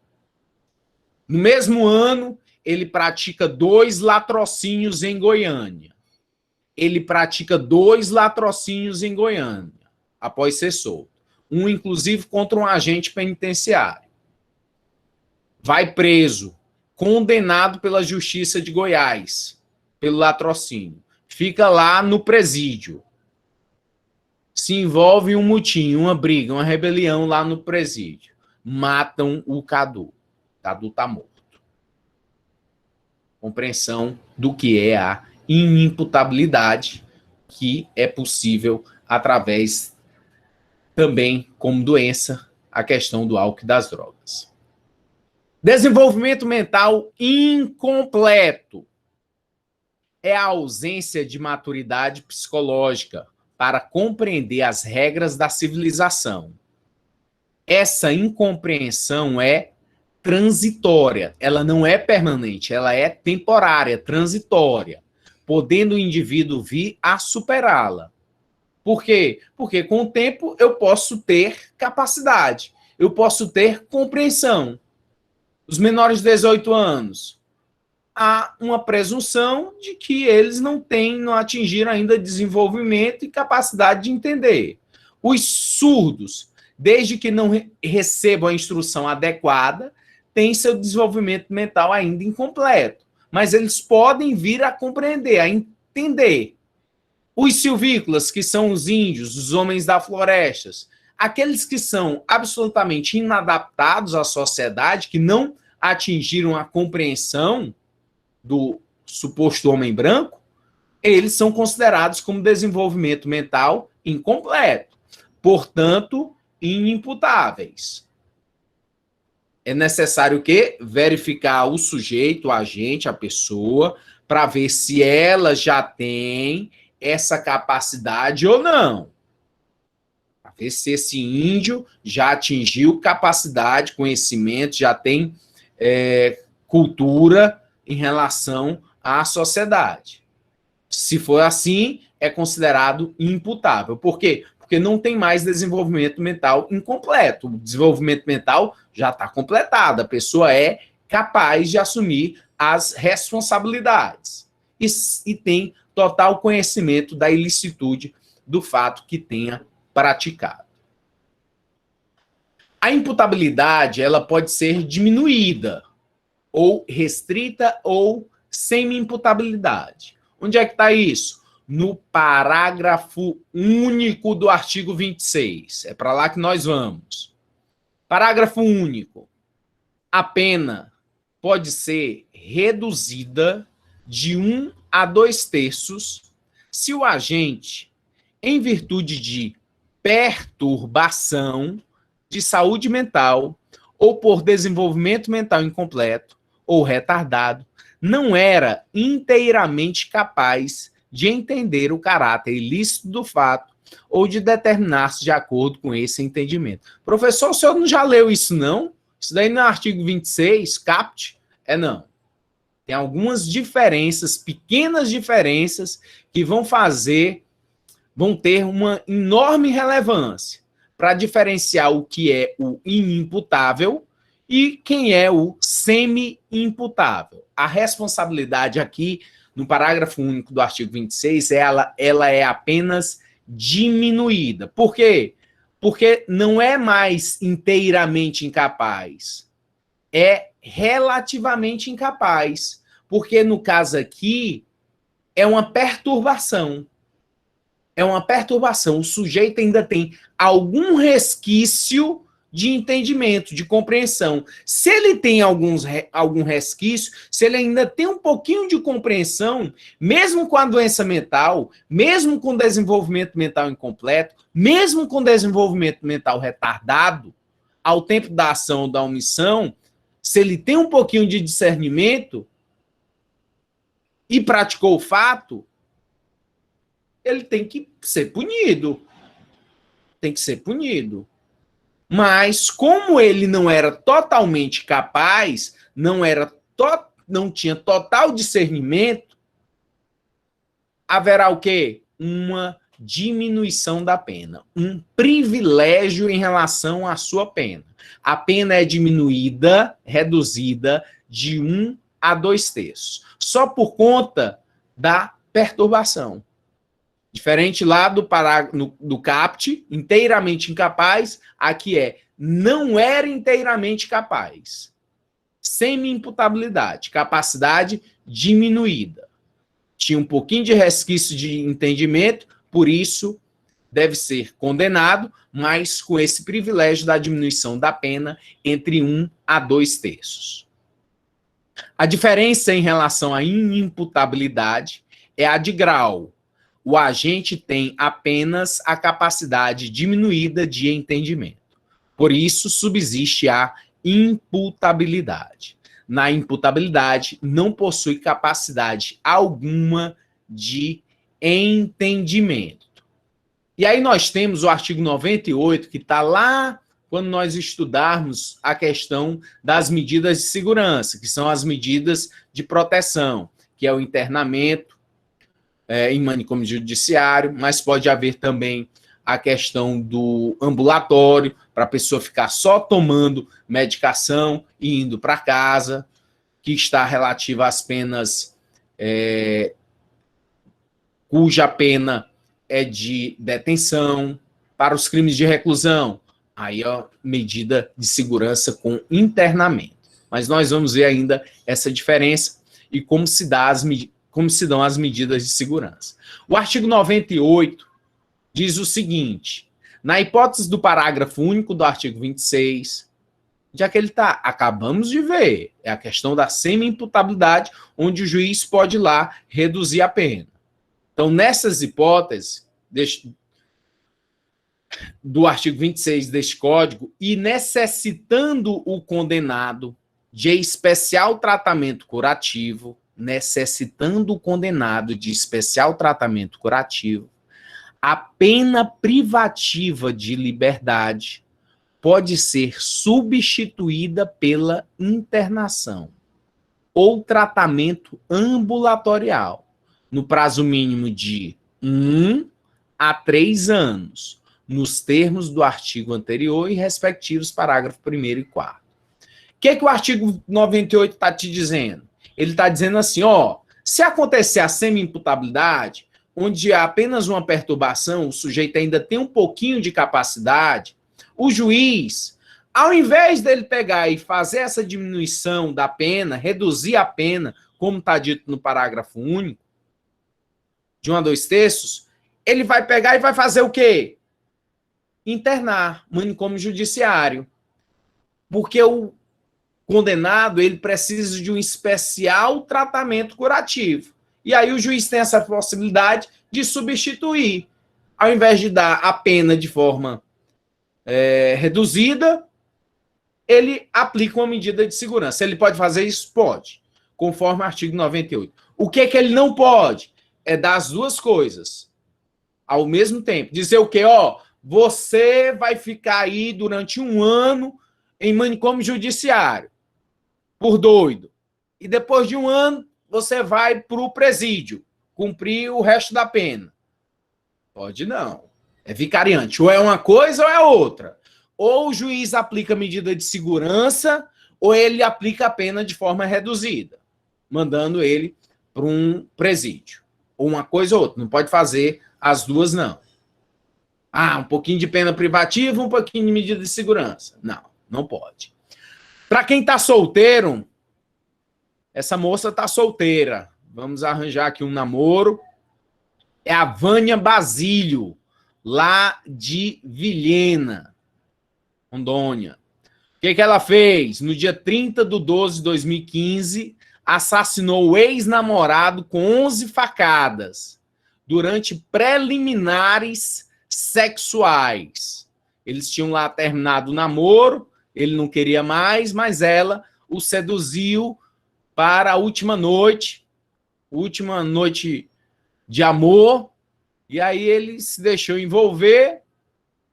No mesmo ano, ele pratica 2 latrocínios em Goiânia. Ele pratica 2 latrocínios em Goiânia, após ser solto. Um, inclusive, contra um agente penitenciário. Vai preso, condenado pela Justiça de Goiás, pelo latrocínio. Fica lá no presídio. Se envolve em um mutim, uma briga, uma rebelião lá no presídio. Matam o Cadu. Cadu está morto. Compreensão do que é a inimputabilidade, que é possível através também, como doença, a questão do álcool e das drogas. Desenvolvimento mental incompleto é a ausência de maturidade psicológica para compreender as regras da civilização. Essa incompreensão é transitória, ela não é permanente, ela é temporária, transitória, podendo o indivíduo vir a superá-la. Por quê? Porque com o tempo eu posso ter capacidade, eu posso ter compreensão. Os menores de 18 anos, há uma presunção de que eles não atingiram ainda desenvolvimento e capacidade de entender. Os surdos, desde que não recebam a instrução adequada, têm seu desenvolvimento mental ainda incompleto. Mas eles podem vir a compreender, a entender. Os silvícolas, que são os índios, os homens da floresta, aqueles que são absolutamente inadaptados à sociedade, que não atingiram a compreensão do suposto homem branco, eles são considerados como desenvolvimento mental incompleto, portanto, inimputáveis. É necessário que verificar o sujeito, o agente, a pessoa, para ver se ela já tem essa capacidade ou não. Para ver se esse índio já atingiu capacidade, conhecimento, já tem cultura em relação à sociedade. Se for assim, é considerado imputável. Por quê? Porque não tem mais desenvolvimento mental incompleto. O desenvolvimento mental já está completado. A pessoa é capaz de assumir as responsabilidades e tem total conhecimento da ilicitude do fato que tenha praticado. A imputabilidade, ela pode ser diminuída, ou restrita, ou semi-imputabilidade. Onde é que está isso? No parágrafo único do artigo 26. É para lá que nós vamos. Parágrafo único. A pena pode ser reduzida de 1 a 2/3 se o agente, em virtude de perturbação de saúde mental ou por desenvolvimento mental incompleto ou retardado, não era inteiramente capaz de entender o caráter ilícito do fato ou de determinar-se de acordo com esse entendimento. Professor, o senhor não já leu isso, não? Isso daí no artigo 26, caput? Não. Tem algumas diferenças, pequenas diferenças, que vão ter uma enorme relevância para diferenciar o que é o inimputável e quem é o semi-imputável. A responsabilidade aqui, no parágrafo único do artigo 26, ela é apenas diminuída. Por quê? Porque não é mais inteiramente incapaz, é relativamente incapaz. Porque, no caso aqui, é uma perturbação. É uma perturbação. O sujeito ainda tem algum resquício de entendimento, de compreensão. Se ele tem algum resquício, se ele ainda tem um pouquinho de compreensão, mesmo com a doença mental, mesmo com desenvolvimento mental incompleto, mesmo com desenvolvimento mental retardado, ao tempo da ação ou da omissão, se ele tem um pouquinho de discernimento e praticou o fato, ele tem que ser punido. Tem que ser punido. Mas, como ele não era totalmente capaz, não tinha total discernimento, haverá o quê? Uma diminuição da pena. Um privilégio em relação à sua pena. A pena é diminuída, reduzida, de 1 a 2/3. Só por conta da perturbação. Diferente lá do CAPT, inteiramente incapaz, aqui não era inteiramente capaz. Semi-imputabilidade, capacidade diminuída. Tinha um pouquinho de resquício de entendimento, por isso deve ser condenado, mas com esse privilégio da diminuição da pena entre 1 a 2/3. A diferença em relação à inimputabilidade é a de grau. O agente tem apenas a capacidade diminuída de entendimento. Por isso, subsiste a imputabilidade. Na imputabilidade, não possui capacidade alguma de entendimento. E aí nós temos o artigo 98, que está lá quando nós estudarmos a questão das medidas de segurança, que são as medidas de proteção, que é o internamento, em manicômio judiciário, mas pode haver também a questão do ambulatório, para a pessoa ficar só tomando medicação e indo para casa, que está relativa às penas cuja pena é de detenção. Para os crimes de reclusão, aí medida de segurança com internamento. Mas nós vamos ver ainda essa diferença e como se dão as medidas de segurança. O artigo 98 diz o seguinte: na hipótese do parágrafo único do artigo 26, já que ele está, acabamos de ver, é a questão da semi-imputabilidade, onde o juiz pode ir lá reduzir a pena. Então, nessas hipóteses do artigo 26 deste Código, e necessitando o condenado de especial tratamento curativo, a pena privativa de liberdade pode ser substituída pela internação ou tratamento ambulatorial, no prazo mínimo de 1 a 3 anos, nos termos do artigo anterior e respectivos parágrafo 1º e 4º. O que o artigo 98 está te dizendo? Ele está dizendo assim, se acontecer a semi-imputabilidade, onde há apenas uma perturbação, o sujeito ainda tem um pouquinho de capacidade, o juiz, ao invés dele pegar e fazer essa diminuição da pena, reduzir a pena como está dito no parágrafo único, de 1 a 2/3, ele vai pegar e vai fazer o quê? Internar, manicômio judiciário. Porque o condenado, ele precisa de um especial tratamento curativo. E aí o juiz tem essa possibilidade de substituir. Ao invés de dar a pena de forma reduzida, ele aplica uma medida de segurança. Ele pode fazer isso? Pode, conforme o artigo 98. O que é que ele não pode? É dar as duas coisas ao mesmo tempo. Dizer o quê? Ó, você vai ficar aí durante 1 ano em manicômio judiciário, por doido. E depois de 1 ano, você vai para o presídio, cumprir o resto da pena. Pode não. É vicariante. Ou é uma coisa ou é outra. Ou o juiz aplica medida de segurança, ou ele aplica a pena de forma reduzida, mandando ele para um presídio. Ou uma coisa ou outra. Não pode fazer as duas, não. Ah, um pouquinho de pena privativa, um pouquinho de medida de segurança. Não, não pode. Para quem está solteiro, essa moça está solteira. Vamos arranjar aqui um namoro. É a Vânia Basílio, lá de Vilhena, Rondônia. O que ela fez? No dia 30/12/2015, assassinou o ex-namorado com 11 facadas durante preliminares sexuais. Eles tinham lá terminado o namoro, ele não queria mais, mas ela o seduziu para a última noite de amor, e aí ele se deixou envolver,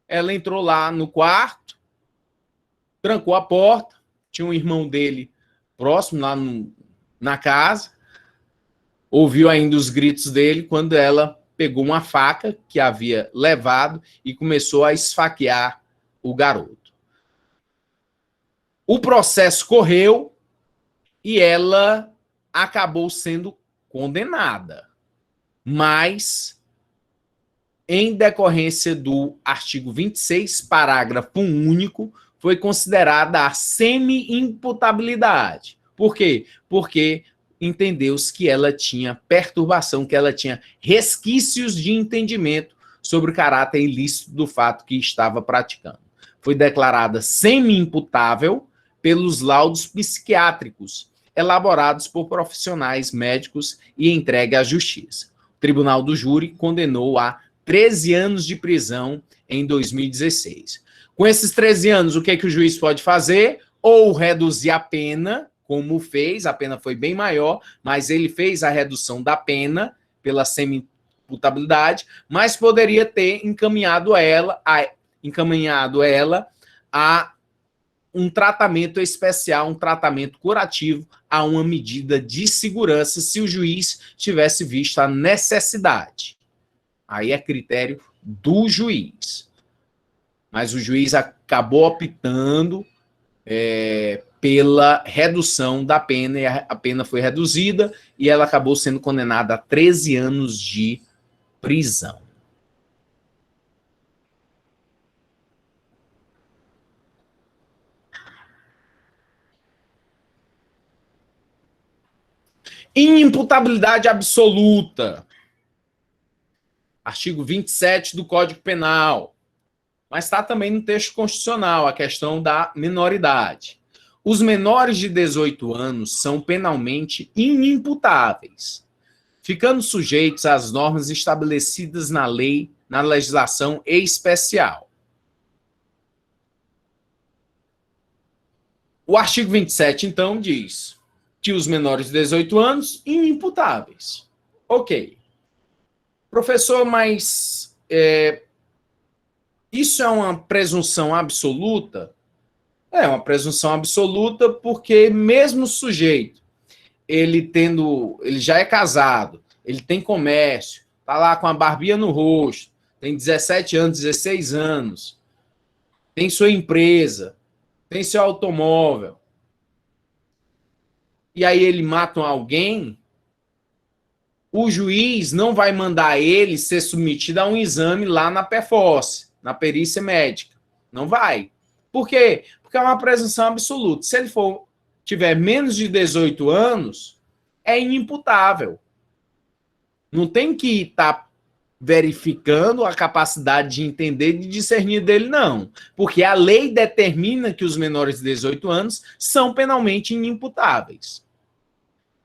ela entrou lá no quarto, trancou a porta, tinha um irmão dele próximo lá na casa, ouviu ainda os gritos dele quando ela pegou uma faca que havia levado e começou a esfaquear o garoto. O processo correu e ela acabou sendo condenada. Mas, em decorrência do artigo 26, parágrafo único, foi considerada a semi-imputabilidade. Por quê? Porque entendeu-se que ela tinha perturbação, que ela tinha resquícios de entendimento sobre o caráter ilícito do fato que estava praticando. Foi declarada semi-imputável pelos laudos psiquiátricos elaborados por profissionais médicos e entregue à justiça. O Tribunal do Júri condenou a 13 anos de prisão em 2016. Com esses 13 anos, o que o juiz pode fazer? Ou reduzir a pena, como fez, a pena foi bem maior, mas ele fez a redução da pena pela semi-imputabilidade, mas poderia ter encaminhado ela a um tratamento especial, um tratamento curativo, a uma medida de segurança, se o juiz tivesse visto a necessidade. Aí é critério do juiz. Mas o juiz acabou optando pela redução da pena, e a pena foi reduzida, e ela acabou sendo condenada a 13 anos de prisão. Inimputabilidade absoluta. Artigo 27 do Código Penal. Mas está também no texto constitucional a questão da menoridade. Os menores de 18 anos são penalmente inimputáveis, ficando sujeitos às normas estabelecidas na lei, na legislação especial. O artigo 27, então, diz que os menores de 18 anos, inimputáveis. Ok. Professor, mas isso é uma presunção absoluta? É uma presunção absoluta porque mesmo o sujeito, ele já é casado, ele tem comércio, tá lá com a barbinha no rosto, tem 17 anos, 16 anos, tem sua empresa, tem seu automóvel, e aí ele mata alguém, o juiz não vai mandar ele ser submetido a um exame lá na PFOS, na perícia médica. Não vai. Por quê? Porque é uma presunção absoluta. Se ele tiver menos de 18 anos, é inimputável. Não tem que estar verificando a capacidade de entender e de discernir dele, não. Porque a lei determina que os menores de 18 anos são penalmente inimputáveis.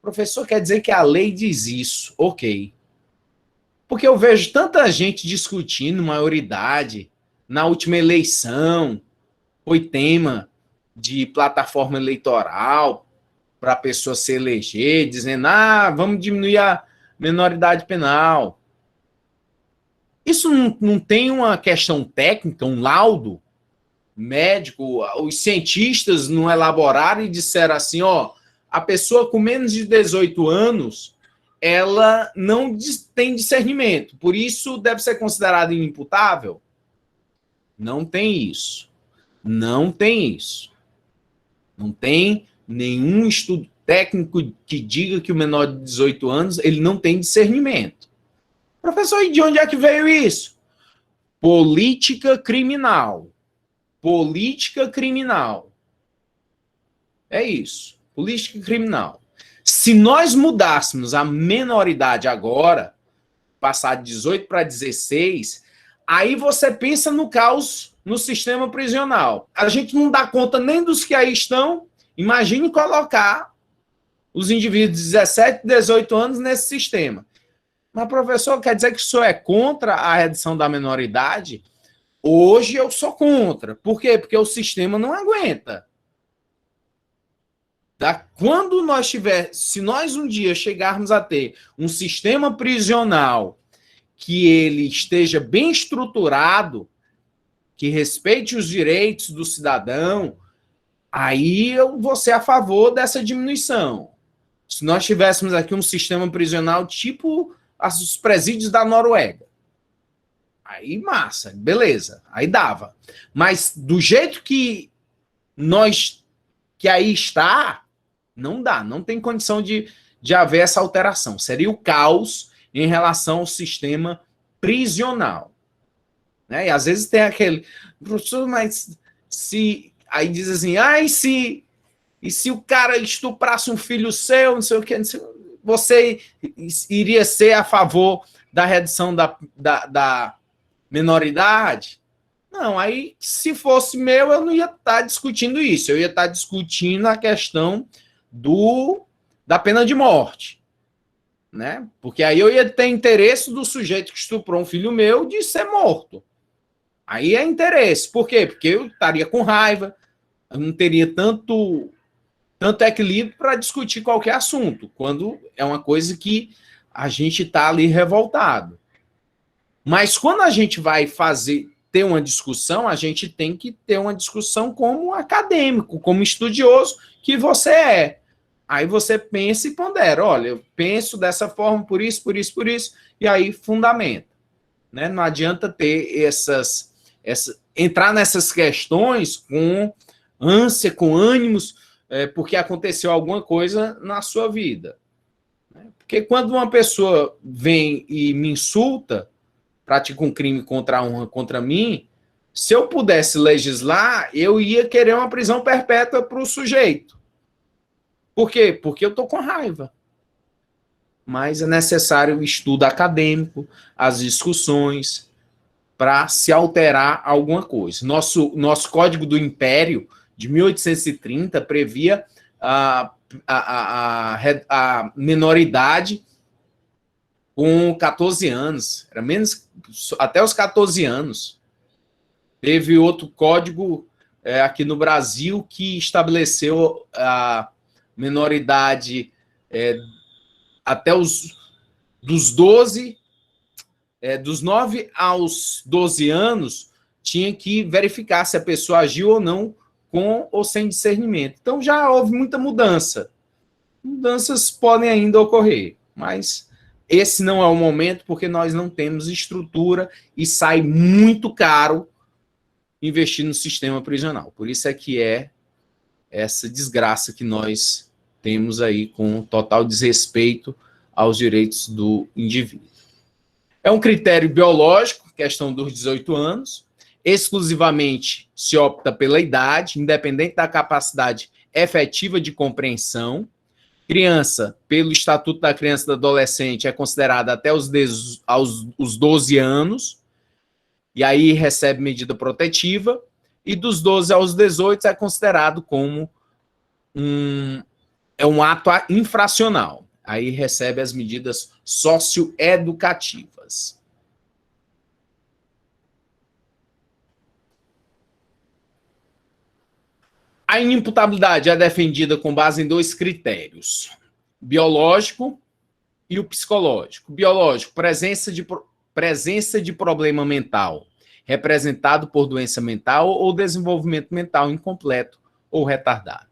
Professor, quer dizer que a lei diz isso. Ok. Porque eu vejo tanta gente discutindo maioridade. Na última eleição, foi tema de plataforma eleitoral para a pessoa se eleger, dizendo, vamos diminuir a menoridade penal. Isso não tem uma questão técnica, um laudo médico? Os cientistas não elaboraram e disseram assim, a pessoa com menos de 18 anos, ela não tem discernimento, por isso deve ser considerada inimputável? Não tem isso. Não tem isso. Não tem nenhum estudo técnico que diga que o menor de 18 anos ele não tem discernimento. Professor, e de onde é que veio isso? Política criminal. Política criminal. É isso. Política criminal. Se nós mudássemos a menoridade agora, passar de 18 para 16, aí você pensa no caos no sistema prisional. A gente não dá conta nem dos que aí estão. Imagine colocar os indivíduos de 17, 18 anos nesse sistema. Mas, professor, quer dizer que o senhor é contra a redução da menoridade? Hoje eu sou contra. Por quê? Porque o sistema não aguenta. Quando nós se nós um dia chegarmos a ter um sistema prisional que ele esteja bem estruturado, que respeite os direitos do cidadão, aí eu vou ser a favor dessa diminuição. Se nós tivéssemos aqui um sistema prisional tipo os presídios da Noruega, aí massa, beleza, aí dava. Mas do jeito que aí está, não dá, não tem condição de haver essa alteração. Seria o caos em relação ao sistema prisional. Né? E às vezes tem aquele, professor, mas se... Aí diz assim, e se o cara estuprasse um filho seu, não sei o que, você iria ser a favor da redução da menoridade? Não, aí se fosse meu, eu não ia estar discutindo isso, eu ia estar discutindo a questão da pena de morte. Né? Porque aí eu ia ter interesse do sujeito que estuprou um filho meu de ser morto. Aí é interesse. Por quê? Porque eu estaria com raiva, eu não teria tanto equilíbrio para discutir qualquer assunto, quando é uma coisa que a gente está ali revoltado. Mas quando a gente vai ter uma discussão, a gente tem que ter uma discussão como acadêmico, como estudioso que você é. Aí você pensa e pondera, olha, eu penso dessa forma, por isso, e aí fundamenta. Né? Não adianta ter entrar nessas questões com ânsia, com ânimos, porque aconteceu alguma coisa na sua vida. Porque quando uma pessoa vem e me insulta, pratica um crime contra a honra contra mim, se eu pudesse legislar, eu ia querer uma prisão perpétua para o sujeito. Por quê? Porque eu estou com raiva. Mas é necessário o estudo acadêmico, as discussões, para se alterar alguma coisa. Nosso Código do Império, de 1830, previa a menoridade com 14 anos. Era menos, até os 14 anos. Teve outro código aqui no Brasil que estabeleceu a menoridade até dos 9 aos 12 anos, tinha que verificar se a pessoa agiu ou não com ou sem discernimento. Então já houve muita mudança. Mudanças podem ainda ocorrer, mas esse não é o momento porque nós não temos estrutura e sai muito caro investir no sistema prisional. Por isso é que é essa desgraça que nós temos aí com total desrespeito aos direitos do indivíduo. É um critério biológico, questão dos 18 anos, exclusivamente se opta pela idade, independente da capacidade efetiva de compreensão. Criança, pelo Estatuto da Criança e do Adolescente, é considerada até os 12 anos, e aí recebe medida protetiva, e dos 12 aos 18 é considerado como um ato infracional. Aí recebe as medidas socioeducativas. A inimputabilidade é defendida com base em 2 critérios: biológico e o psicológico. Biológico, presença de problema mental, representado por doença mental ou desenvolvimento mental incompleto ou retardado.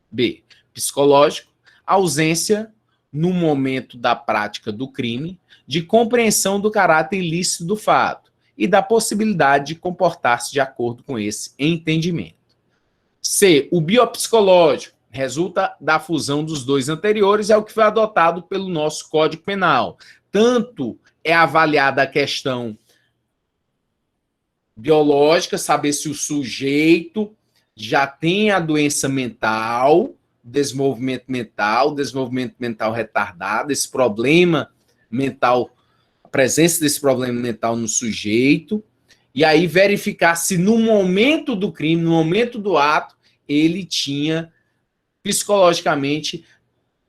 B. Psicológico, ausência, no momento da prática do crime, de compreensão do caráter ilícito do fato e da possibilidade de comportar-se de acordo com esse entendimento. C. O biopsicológico resulta da fusão dos 2 anteriores, é o que foi adotado pelo nosso Código Penal. Tanto é avaliada a questão biológica, saber se o sujeito já tem a doença mental, desenvolvimento mental retardado, esse problema mental, a presença desse problema mental no sujeito, e aí verificar se no momento do crime, no momento do ato, ele tinha psicologicamente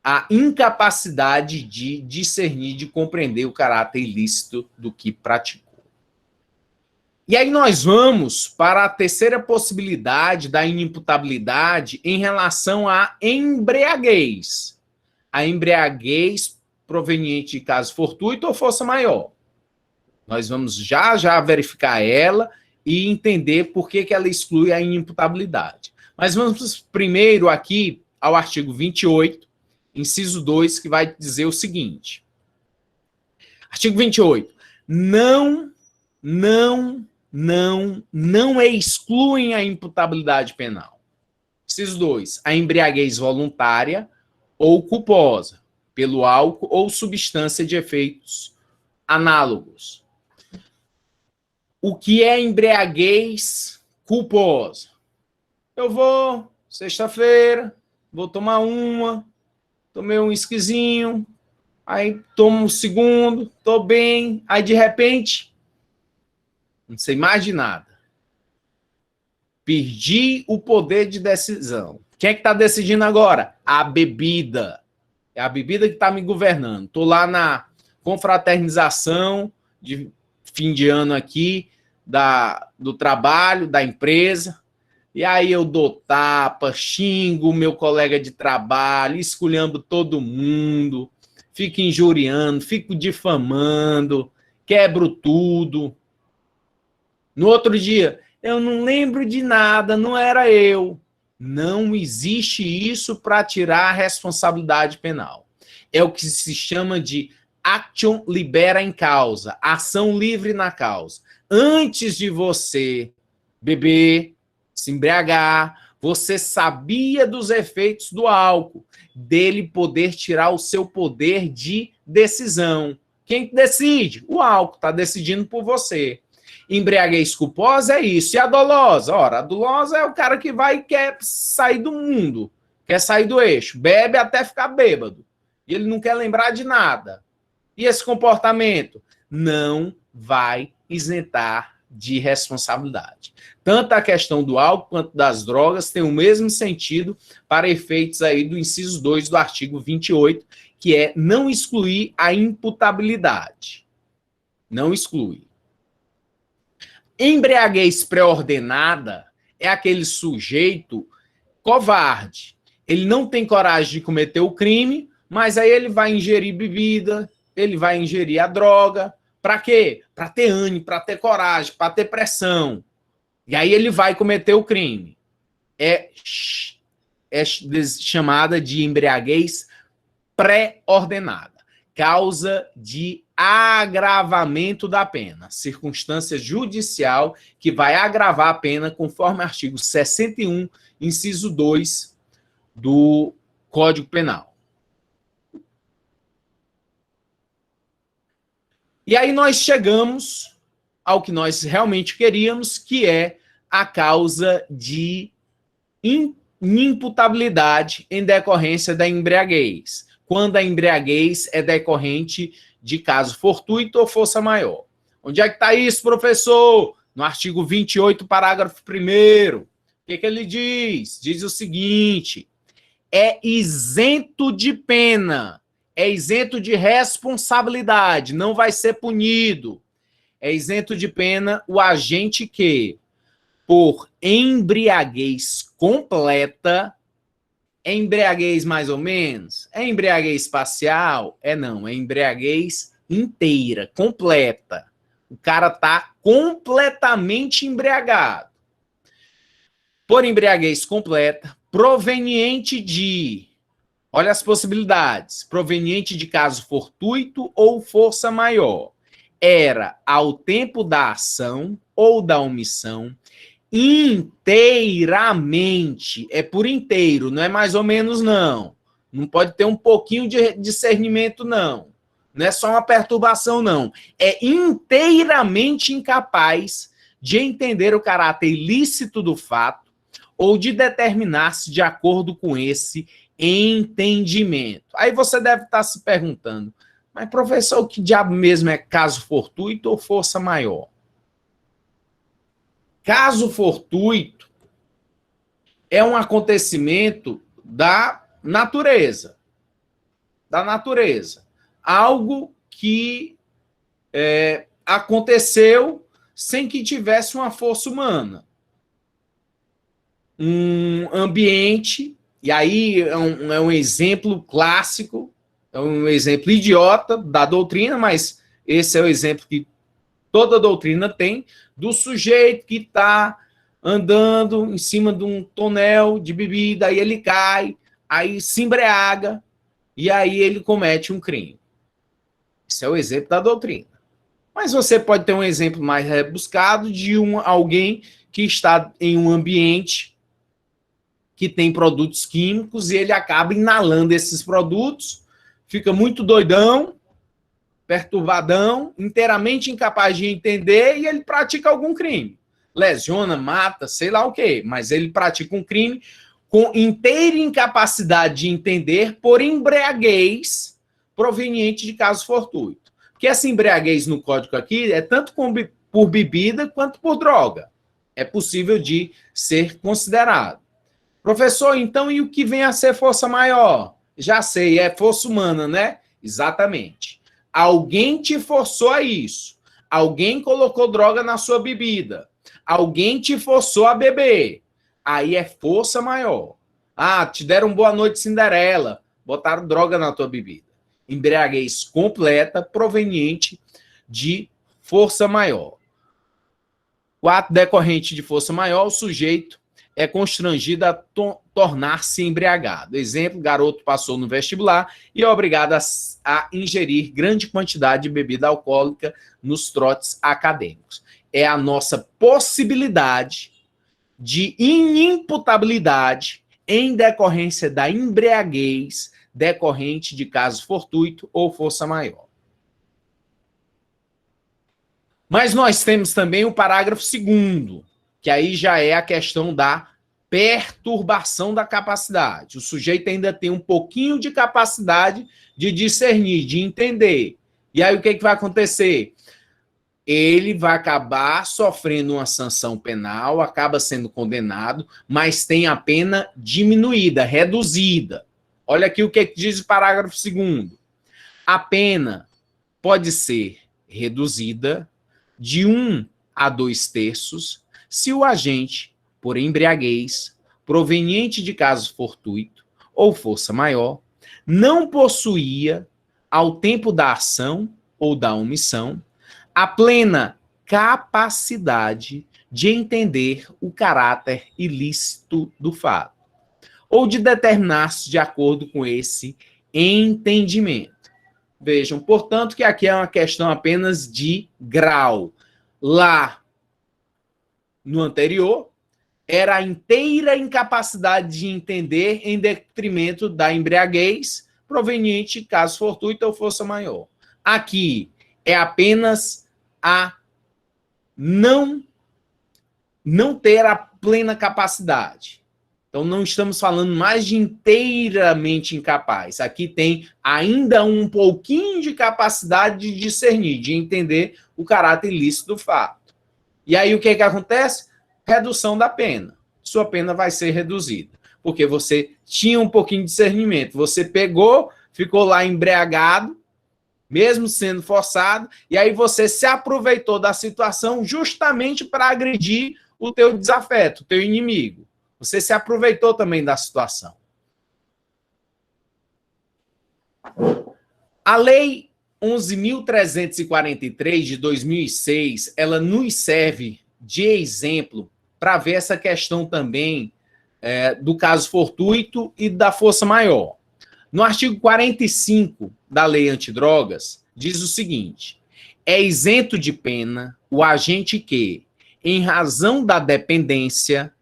a incapacidade de discernir, de compreender o caráter ilícito do que praticou. E aí nós vamos para a terceira possibilidade da inimputabilidade em relação à embriaguez. A embriaguez proveniente de caso fortuito ou força maior. Nós vamos já verificar ela e entender por que ela exclui a inimputabilidade. Mas vamos primeiro aqui ao artigo 28, inciso 2, que vai dizer o seguinte. Artigo 28. Não excluem a imputabilidade penal. Inciso 2. A embriaguez voluntária ou culposa, pelo álcool ou substância de efeitos análogos. O que é embriaguez culposa? Eu vou, sexta-feira, vou tomar tomei um esquisinho, aí tomo um segundo, tô bem, aí de repente, não sei mais de nada. Perdi o poder de decisão. Quem é que está decidindo agora? A bebida. É a bebida que está me governando. Estou lá na confraternização de fim de ano aqui, do trabalho, da empresa, e aí eu dou tapa, xingo o meu colega de trabalho, esculhambo todo mundo, fico injuriando, fico difamando, quebro tudo. No outro dia, eu não lembro de nada, não era eu. Não existe isso para tirar a responsabilidade penal. É o que se chama de action libera in causa, ação livre na causa. Antes de você beber, se embriagar, você sabia dos efeitos do álcool, dele poder tirar o seu poder de decisão. Quem decide? O álcool está decidindo por você. Embriaguez culposa é isso. E a dolosa? Ora, a dolosa é o cara que vai e quer sair do mundo, quer sair do eixo, bebe até ficar bêbado. E ele não quer lembrar de nada. E esse comportamento não vai isentar de responsabilidade. Tanto a questão do álcool quanto das drogas tem o mesmo sentido para efeitos aí do inciso 2 do artigo 28, que é não excluir a imputabilidade. Não exclui. Embriaguez pré-ordenada é aquele sujeito covarde. Ele não tem coragem de cometer o crime, mas aí ele vai ingerir bebida, ele vai ingerir a droga. Para quê? Para ter ânimo, para ter coragem, para ter pressão. E aí ele vai cometer o crime. É chamada de embriaguez pré-ordenada. Causa de agravamento da pena. Circunstância judicial que vai agravar a pena conforme artigo 61, inciso 2 do Código Penal. E aí nós chegamos ao que nós realmente queríamos, que é a causa de inimputabilidade em decorrência da embriaguez, quando a embriaguez é decorrente de caso fortuito ou força maior. Onde é que está isso, professor? No artigo 28, parágrafo 1º. O que ele diz? Diz o seguinte: é isento de pena, é isento de responsabilidade, não vai ser punido. É isento de pena o agente que, por embriaguez completa, é embriaguez mais ou menos? É embriaguez parcial? Não, é embriaguez inteira, completa. O cara tá completamente embriagado. Por embriaguez completa, proveniente de, olha as possibilidades, proveniente de caso fortuito ou força maior, era ao tempo da ação ou da omissão, inteiramente, é por inteiro, não é mais ou menos, não. Não pode ter um pouquinho de discernimento, não. Não é só uma perturbação, não. É inteiramente incapaz de entender o caráter ilícito do fato ou de determinar-se de acordo com esse entendimento. Aí você deve estar se perguntando, mas professor, o que diabo mesmo é caso fortuito ou força maior? Caso fortuito é um acontecimento da natureza. Da natureza. Algo que aconteceu sem que tivesse uma força humana. Um ambiente, e aí é um exemplo clássico, é um exemplo idiota da doutrina, mas esse é o exemplo que toda doutrina tem, do sujeito que está andando em cima de um tonel de bebida, aí ele cai, aí se embriaga, e aí ele comete um crime. Esse é o exemplo da doutrina. Mas você pode ter um exemplo mais rebuscado de alguém que está em um ambiente que tem produtos químicos e ele acaba inalando esses produtos, fica muito doidão, perturbadão, inteiramente incapaz de entender e ele pratica algum crime. Lesiona, mata, sei lá o quê, mas ele pratica um crime com inteira incapacidade de entender por embriaguez proveniente de caso fortuito. Porque essa embriaguez no código aqui é tanto por bebida quanto por droga. É possível de ser considerado. Professor, então e o que vem a ser força maior? Já sei, é força humana, né? Exatamente. Alguém te forçou a isso. Alguém colocou droga na sua bebida. Alguém te forçou a beber. Aí é força maior. Ah, te deram boa noite Cinderela. Botaram droga na tua bebida. Embriaguez completa proveniente de força maior. O ato decorrente de força maior, o sujeito é constrangido a tornar-se embriagado. Exemplo, garoto passou no vestibular e é obrigado a ingerir grande quantidade de bebida alcoólica nos trotes acadêmicos. É a nossa possibilidade de inimputabilidade em decorrência da embriaguez decorrente de caso fortuito ou força maior. Mas nós temos também o parágrafo 2º, que aí já é a questão da perturbação da capacidade. O sujeito ainda tem um pouquinho de capacidade de discernir, de entender. E aí o que vai acontecer? Ele vai acabar sofrendo uma sanção penal, acaba sendo condenado, mas tem a pena diminuída, reduzida. Olha aqui o que diz o parágrafo 2º. A pena pode ser reduzida de 1 a 2/3 se o agente, por embriaguez, proveniente de caso fortuito ou força maior, não possuía, ao tempo da ação ou da omissão, a plena capacidade de entender o caráter ilícito do fato, ou de determinar-se de acordo com esse entendimento. Vejam, portanto, que aqui é uma questão apenas de grau. Lá, no anterior, era a inteira incapacidade de entender em detrimento da embriaguez proveniente de caso fortuito ou força maior. Aqui é apenas a não ter a plena capacidade. Então, não estamos falando mais de inteiramente incapaz. Aqui tem ainda um pouquinho de capacidade de discernir, de entender o caráter ilícito do fato. E aí, o que acontece? Redução da pena. Sua pena vai ser reduzida, porque você tinha um pouquinho de discernimento. Você pegou, ficou lá embriagado, mesmo sendo forçado, e aí você se aproveitou da situação justamente para agredir o teu desafeto, o teu inimigo. Você se aproveitou também da situação. A Lei 11.343 de 2006, ela nos serve de exemplo para ver essa questão também do caso fortuito e da força maior. No artigo 45 da Lei Antidrogas, diz o seguinte: é isento de pena o agente que, em razão da dependência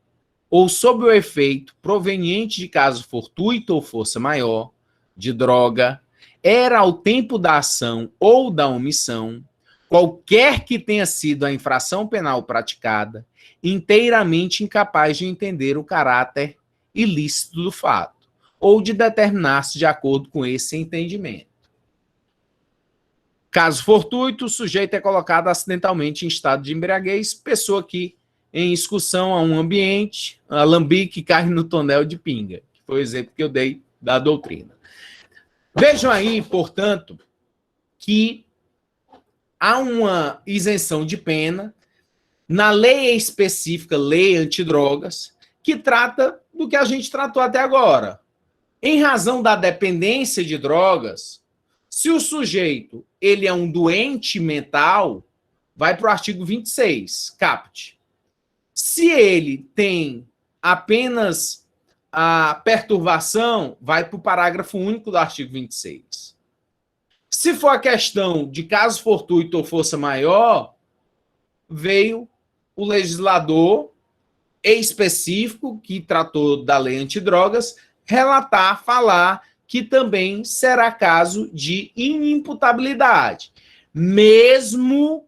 ou sob o efeito proveniente de caso fortuito ou força maior, de droga, era ao tempo da ação ou da omissão, qualquer que tenha sido a infração penal praticada, inteiramente incapaz de entender o caráter ilícito do fato, ou de determinar-se de acordo com esse entendimento. Caso fortuito, o sujeito é colocado acidentalmente em estado de embriaguez, pessoa que, em excursão a um ambiente, alambique cai no tonel de pinga, que foi o exemplo que eu dei da doutrina. Vejam aí, portanto, que há uma isenção de pena na lei específica, lei antidrogas, que trata do que a gente tratou até agora. Em razão da dependência de drogas, se o sujeito ele é um doente mental, vai para o artigo 26, caput. Se ele tem apenas a perturbação, vai para o parágrafo único do artigo 26. Se for a questão de caso fortuito ou força maior, veio o legislador específico que tratou da lei antidrogas relatar, falar que também será caso de inimputabilidade, mesmo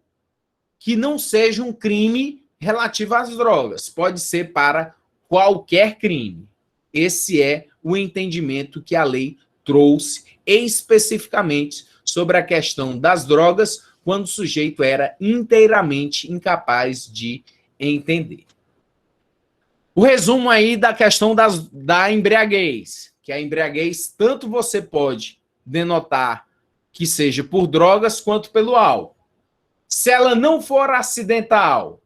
que não seja um crime relativo às drogas. Pode ser para qualquer crime. Esse é o entendimento que a lei trouxe especificamente sobre a questão das drogas, quando o sujeito era inteiramente incapaz de entender. O resumo aí da questão da embriaguez, que a embriaguez tanto você pode denotar que seja por drogas quanto pelo álcool. Se ela não for acidental,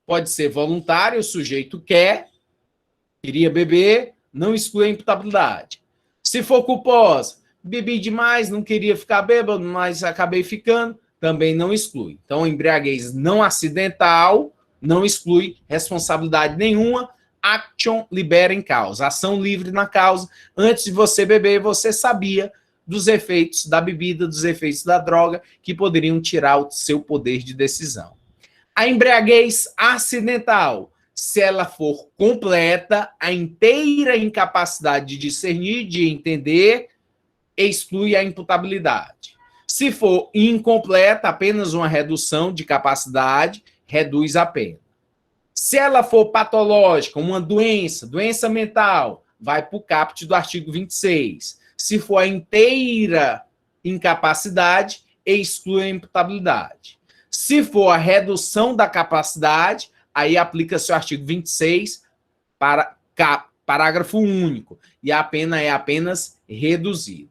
pode ser voluntária, o sujeito queria beber, não exclui a imputabilidade. Se for culposa, bebi demais, não queria ficar bêbado, mas acabei ficando, também não exclui. Então, embriaguez não acidental não exclui responsabilidade nenhuma. Action libera em causa, ação livre na causa. Antes de você beber, você sabia dos efeitos da bebida, dos efeitos da droga, que poderiam tirar o seu poder de decisão. A embriaguez acidental, se ela for completa, a inteira incapacidade de discernir, de entender, exclui a imputabilidade. Se for incompleta, apenas uma redução de capacidade, reduz a pena. Se ela for patológica, uma doença mental, vai para o caput do artigo 26. Se for a inteira incapacidade, exclui a imputabilidade. Se for a redução da capacidade, aí aplica-se o artigo 26, parágrafo único, e a pena é apenas reduzida.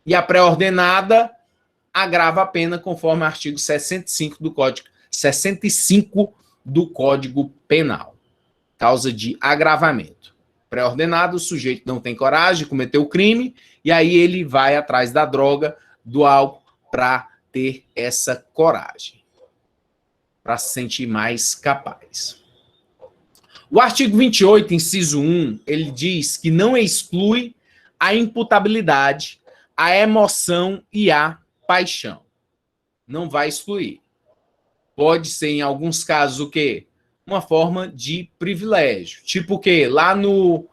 E a pré-ordenada agrava a pena conforme o artigo 65 do Código Penal. Causa de agravamento. Pré-ordenado, o sujeito não tem coragem de cometer o crime, e aí ele vai atrás da droga, do álcool, para ter essa coragem, para se sentir mais capaz. O artigo 28, inciso 1, ele diz que não exclui a imputabilidade, a emoção e a paixão. Não vai excluir. Pode ser, em alguns casos, o quê? Uma forma de privilégio. Tipo o quê? Lá no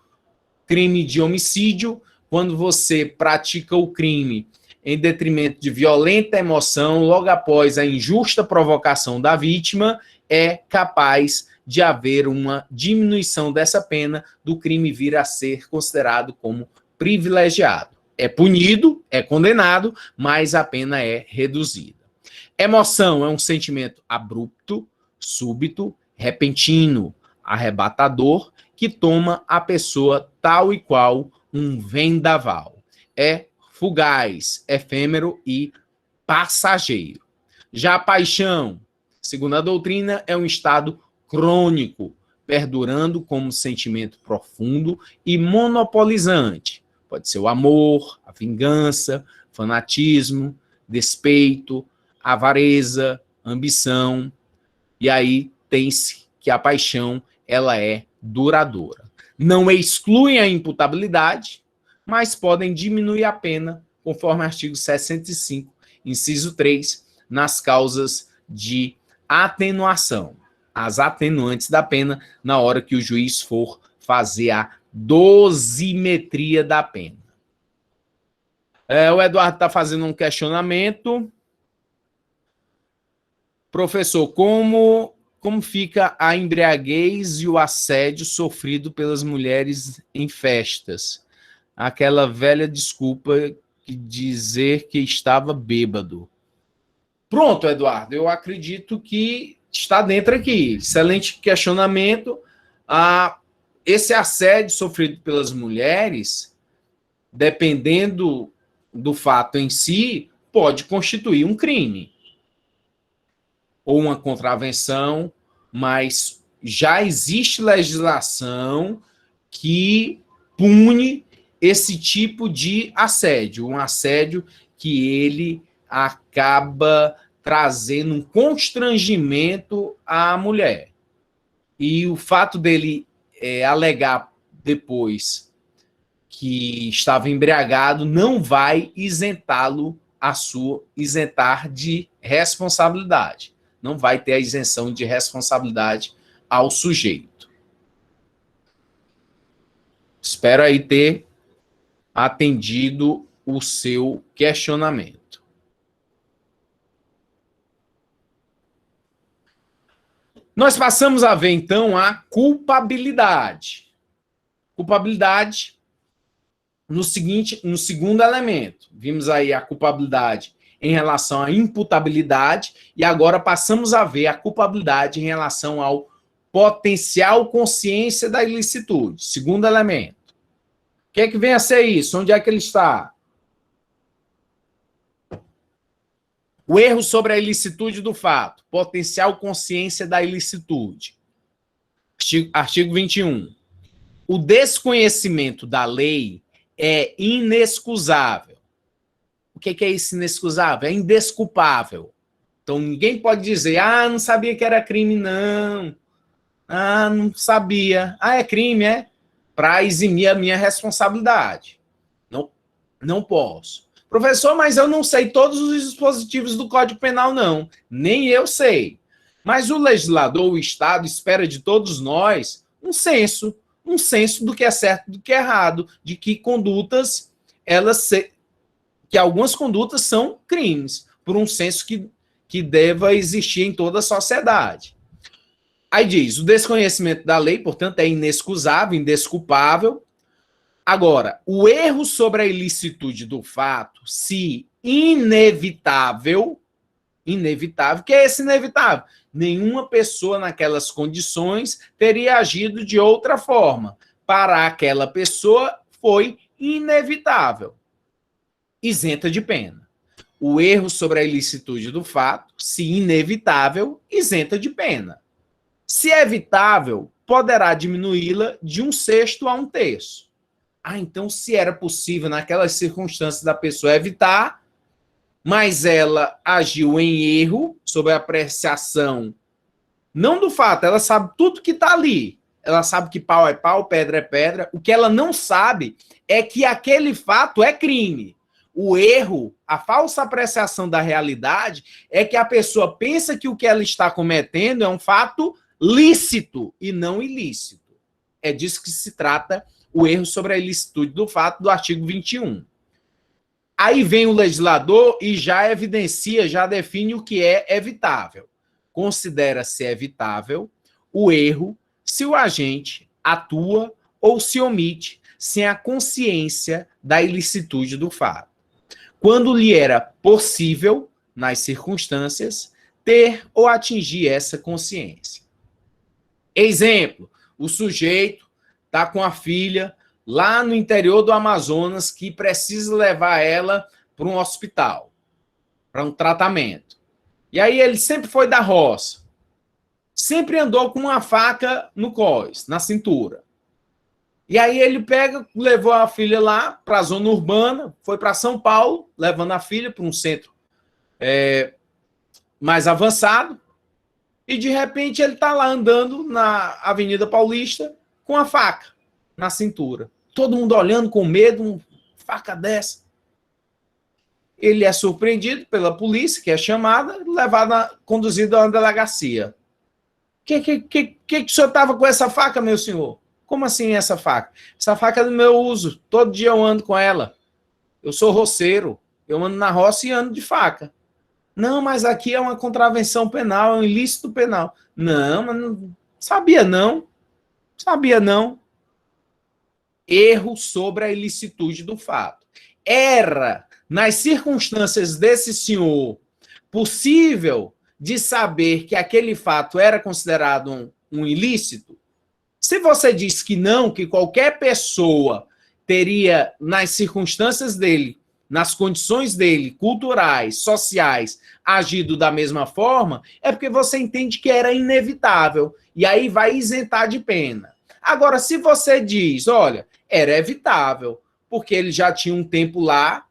crime de homicídio, quando você pratica o crime em detrimento de violenta emoção logo após a injusta provocação da vítima, é capaz de haver uma diminuição dessa pena, do crime vir a ser considerado como privilegiado. É punido, é condenado, mas a pena é reduzida. Emoção é um sentimento abrupto, súbito, repentino, arrebatador, que toma a pessoa tal e qual um vendaval. É fugaz, efêmero e passageiro. Já a paixão, segundo a doutrina, é um estado crônico, perdurando como sentimento profundo e monopolizante. Pode ser o amor, a vingança, fanatismo, despeito, avareza, ambição. E aí tem-se que a paixão ela é duradoura. Não excluem a imputabilidade, mas podem diminuir a pena, conforme o artigo 65, inciso 3, nas causas de atenuação, as atenuantes da pena, na hora que o juiz for fazer a dosimetria da pena. O Eduardo está fazendo um questionamento. Professor, como fica a embriaguez e o assédio sofrido pelas mulheres em festas? Aquela velha desculpa de dizer que estava bêbado. Pronto, Eduardo, eu acredito que está dentro aqui. Excelente questionamento. Esse assédio sofrido pelas mulheres, dependendo do fato em si, pode constituir um crime ou uma contravenção, mas já existe legislação que pune esse tipo de assédio, um assédio que ele acaba trazendo um constrangimento à mulher. E o fato dele alegar depois que estava embriagado não vai isentá-lo isentar de responsabilidade. Não vai ter a isenção de responsabilidade ao sujeito. Espero aí ter atendido o seu questionamento. Nós passamos a ver, então, a culpabilidade. Culpabilidade no segundo elemento. Vimos aí a culpabilidade em relação à imputabilidade e agora passamos a ver a culpabilidade em relação ao potencial consciência da ilicitude. Segundo elemento. O que é que vem a ser isso? Onde é que ele está? O erro sobre a ilicitude do fato. Potencial consciência da ilicitude. Artigo 21. O desconhecimento da lei é inexcusável. O que é isso inexcusável? É indesculpável. Então, ninguém pode dizer, não sabia que era crime, não. Não sabia. É crime, é? Para eximir a minha responsabilidade. Não posso. Professor, mas eu não sei todos os dispositivos do Código Penal, não. Nem eu sei. Mas o legislador, o Estado, espera de todos nós um senso do que é certo e do que é errado, de que condutas, que algumas condutas são crimes, por um senso que deva existir em toda a sociedade. Aí diz, o desconhecimento da lei, portanto, é inexcusável, indesculpável. Agora, o erro sobre a ilicitude do fato, se inevitável, que é esse inevitável? Nenhuma pessoa naquelas condições teria agido de outra forma. Para aquela pessoa, foi inevitável. Isenta de pena. O erro sobre a ilicitude do fato, se inevitável, isenta de pena. Se evitável, poderá diminuí-la de 1/6 a 1/3. Então, se era possível, naquelas circunstâncias, da pessoa evitar, mas ela agiu em erro, sob a apreciação, não do fato, ela sabe tudo que está ali. Ela sabe que pau é pau, pedra é pedra. O que ela não sabe é que aquele fato é crime. O erro, a falsa apreciação da realidade, é que a pessoa pensa que o que ela está cometendo é um fato lícito e não ilícito. É disso que se trata o erro sobre a ilicitude do fato do artigo 21. Aí vem o legislador e já evidencia, já define o que é evitável. Considera-se evitável o erro se o agente atua ou se omite sem a consciência da ilicitude do fato. Quando lhe era possível, nas circunstâncias, ter ou atingir essa consciência. Exemplo, o sujeito está com a filha lá no interior do Amazonas que precisa levar ela para um hospital, para um tratamento. E aí ele sempre foi da roça. Sempre andou com uma faca no cós, na cintura. E aí ele levou a filha lá para a zona urbana, foi para São Paulo, levando a filha para um centro mais avançado, e de repente ele está lá andando na Avenida Paulista com a faca na cintura. Todo mundo olhando com medo, uma faca dessa. Ele é surpreendido pela polícia, que é chamada, conduzido a uma delegacia. Que o senhor estava com essa faca, meu senhor? Como assim essa faca? Essa faca é do meu uso. Todo dia eu ando com ela. Eu sou roceiro. Eu ando na roça e ando de faca. Não, mas aqui é uma contravenção penal, é um ilícito penal. Não, mas não sabia não. Sabia não. Erro sobre a ilicitude do fato. Era, nas circunstâncias desse senhor, possível de saber que aquele fato era considerado um ilícito? Se você diz que não, que qualquer pessoa teria, nas circunstâncias dele, nas condições dele, culturais, sociais, agido da mesma forma, é porque você entende que era inevitável. E aí vai isentar de pena. Agora, se você diz, olha, era evitável, porque ele já tinha um tempo lá,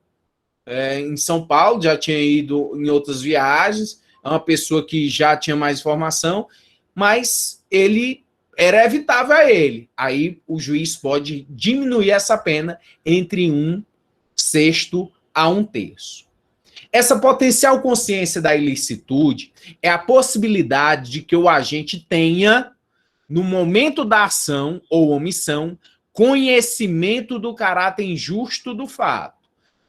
em São Paulo, já tinha ido em outras viagens, é uma pessoa que já tinha mais informação, mas ele era evitável a ele. Aí o juiz pode diminuir essa pena entre 1/6 a 1/3. Essa potencial consciência da ilicitude é a possibilidade de que o agente tenha, no momento da ação ou omissão, conhecimento do caráter injusto do fato.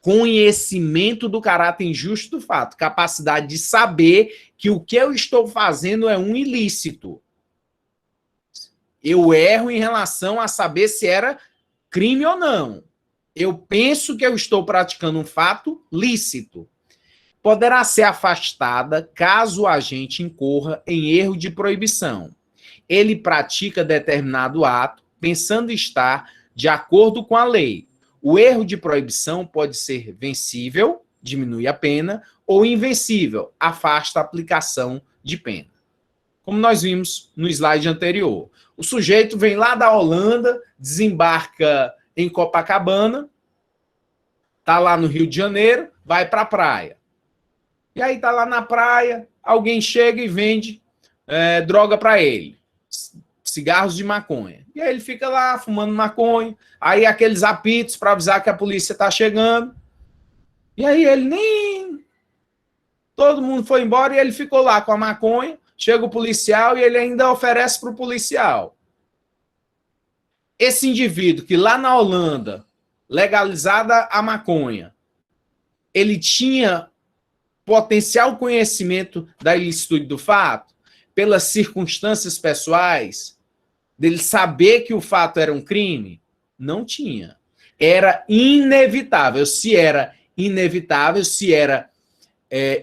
Conhecimento do caráter injusto do fato. Capacidade de saber que o que eu estou fazendo é um ilícito. Eu erro em relação a saber se era crime ou não. Eu penso que eu estou praticando um fato lícito. Poderá ser afastada caso o agente incorra em erro de proibição. Ele pratica determinado ato pensando estar de acordo com a lei. O erro de proibição pode ser vencível, diminui a pena, ou invencível, afasta a aplicação de pena. Como nós vimos no slide anterior. O sujeito vem lá da Holanda, desembarca em Copacabana, está lá no Rio de Janeiro, vai para a praia. E aí está lá na praia, alguém chega e vende droga para ele. Cigarros de maconha. E aí ele fica lá fumando maconha, aí aqueles apitos para avisar que a polícia está chegando. E aí ele nem... Todo mundo foi embora e ele ficou lá com a maconha, chega o policial e ele ainda oferece para o policial. Esse indivíduo que lá na Holanda, legalizada a maconha, ele tinha potencial conhecimento da ilicitude do fato, pelas circunstâncias pessoais, dele saber que o fato era um crime? Não tinha. Era inevitável. Se era inevitável, se era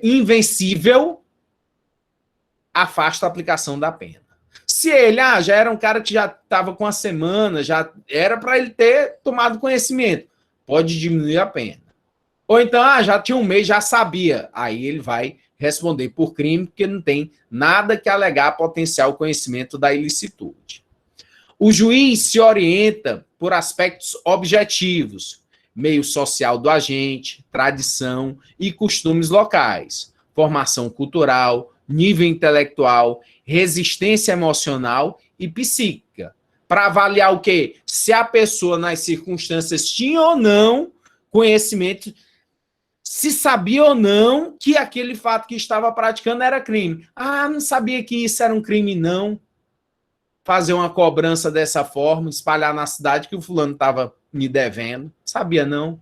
invencível, afasta a aplicação da pena. Se ele já era um cara que já estava com a semana, já era para ele ter tomado conhecimento, pode diminuir a pena. Ou então, já tinha um mês, já sabia. Aí ele vai responder por crime, porque não tem nada que alegar potencial conhecimento da ilicitude. O juiz se orienta por aspectos objetivos, meio social do agente, tradição e costumes locais, formação cultural, nível intelectual, resistência emocional e psíquica, para avaliar o quê? Se a pessoa, nas circunstâncias, tinha ou não conhecimento, se sabia ou não que aquele fato que estava praticando era crime. Não sabia que isso era um crime, não. Fazer uma cobrança dessa forma, espalhar na cidade que o fulano estava me devendo. Sabia, não.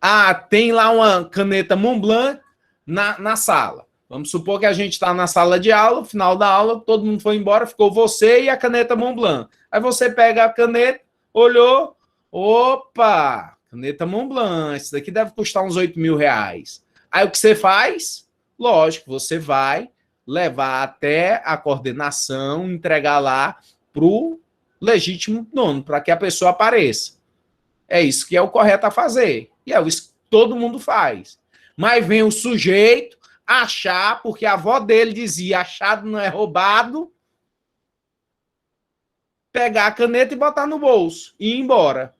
Ah, tem lá uma caneta Montblanc na sala. Vamos supor que a gente está na sala de aula, final da aula, todo mundo foi embora, ficou você e a caneta Montblanc. Aí você pega a caneta, olhou, opa, caneta Montblanc, isso daqui deve custar uns 8 mil reais. Aí o que você faz? Lógico, você vai levar até a coordenação, entregar lá para o legítimo dono, para que a pessoa apareça. É isso que é o correto a fazer. E é isso que todo mundo faz. Mas vem o sujeito achar, porque a avó dele dizia, achado não é roubado, pegar a caneta e botar no bolso e ir embora.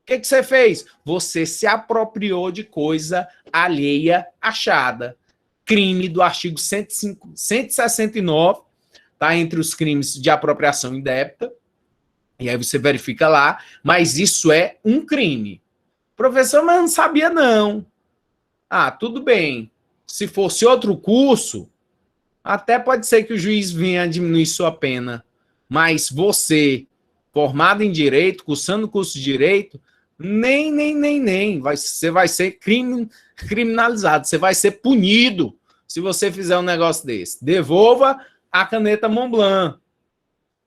O que você fez? Você se apropriou de coisa alheia achada. Crime do artigo 169, tá? Entre os crimes de apropriação indébita. E aí você verifica lá, mas isso é um crime. Professor, mas eu não sabia não. Ah, tudo bem. Se fosse outro curso, até pode ser que o juiz venha diminuir sua pena. Mas você, formado em Direito, cursando curso de Direito, nem. Você vai ser criminalizado. Você vai ser punido se você fizer um negócio desse. Devolva a caneta Montblanc.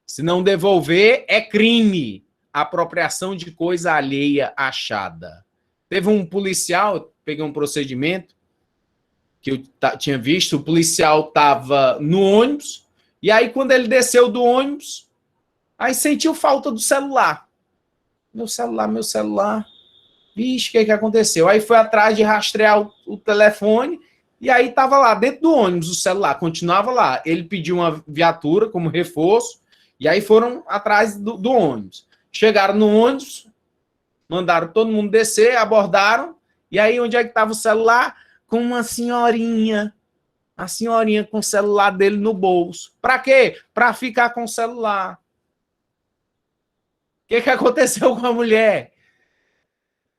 Se não devolver, é crime. Apropriação de coisa alheia achada. Teve um policial, peguei um procedimento que eu tinha visto, o policial estava no ônibus, e aí quando ele desceu do ônibus, aí sentiu falta do celular. Meu celular. Vixe, o que aconteceu? Aí foi atrás de rastrear o telefone, e aí estava lá, dentro do ônibus, o celular, continuava lá. Ele pediu uma viatura como reforço, e aí foram atrás do ônibus. Chegaram no ônibus, mandaram todo mundo descer, abordaram, e aí onde é que estava o celular? Com uma senhorinha. A senhorinha com o celular dele no bolso. Para quê? Para ficar com o celular. O que aconteceu com a mulher?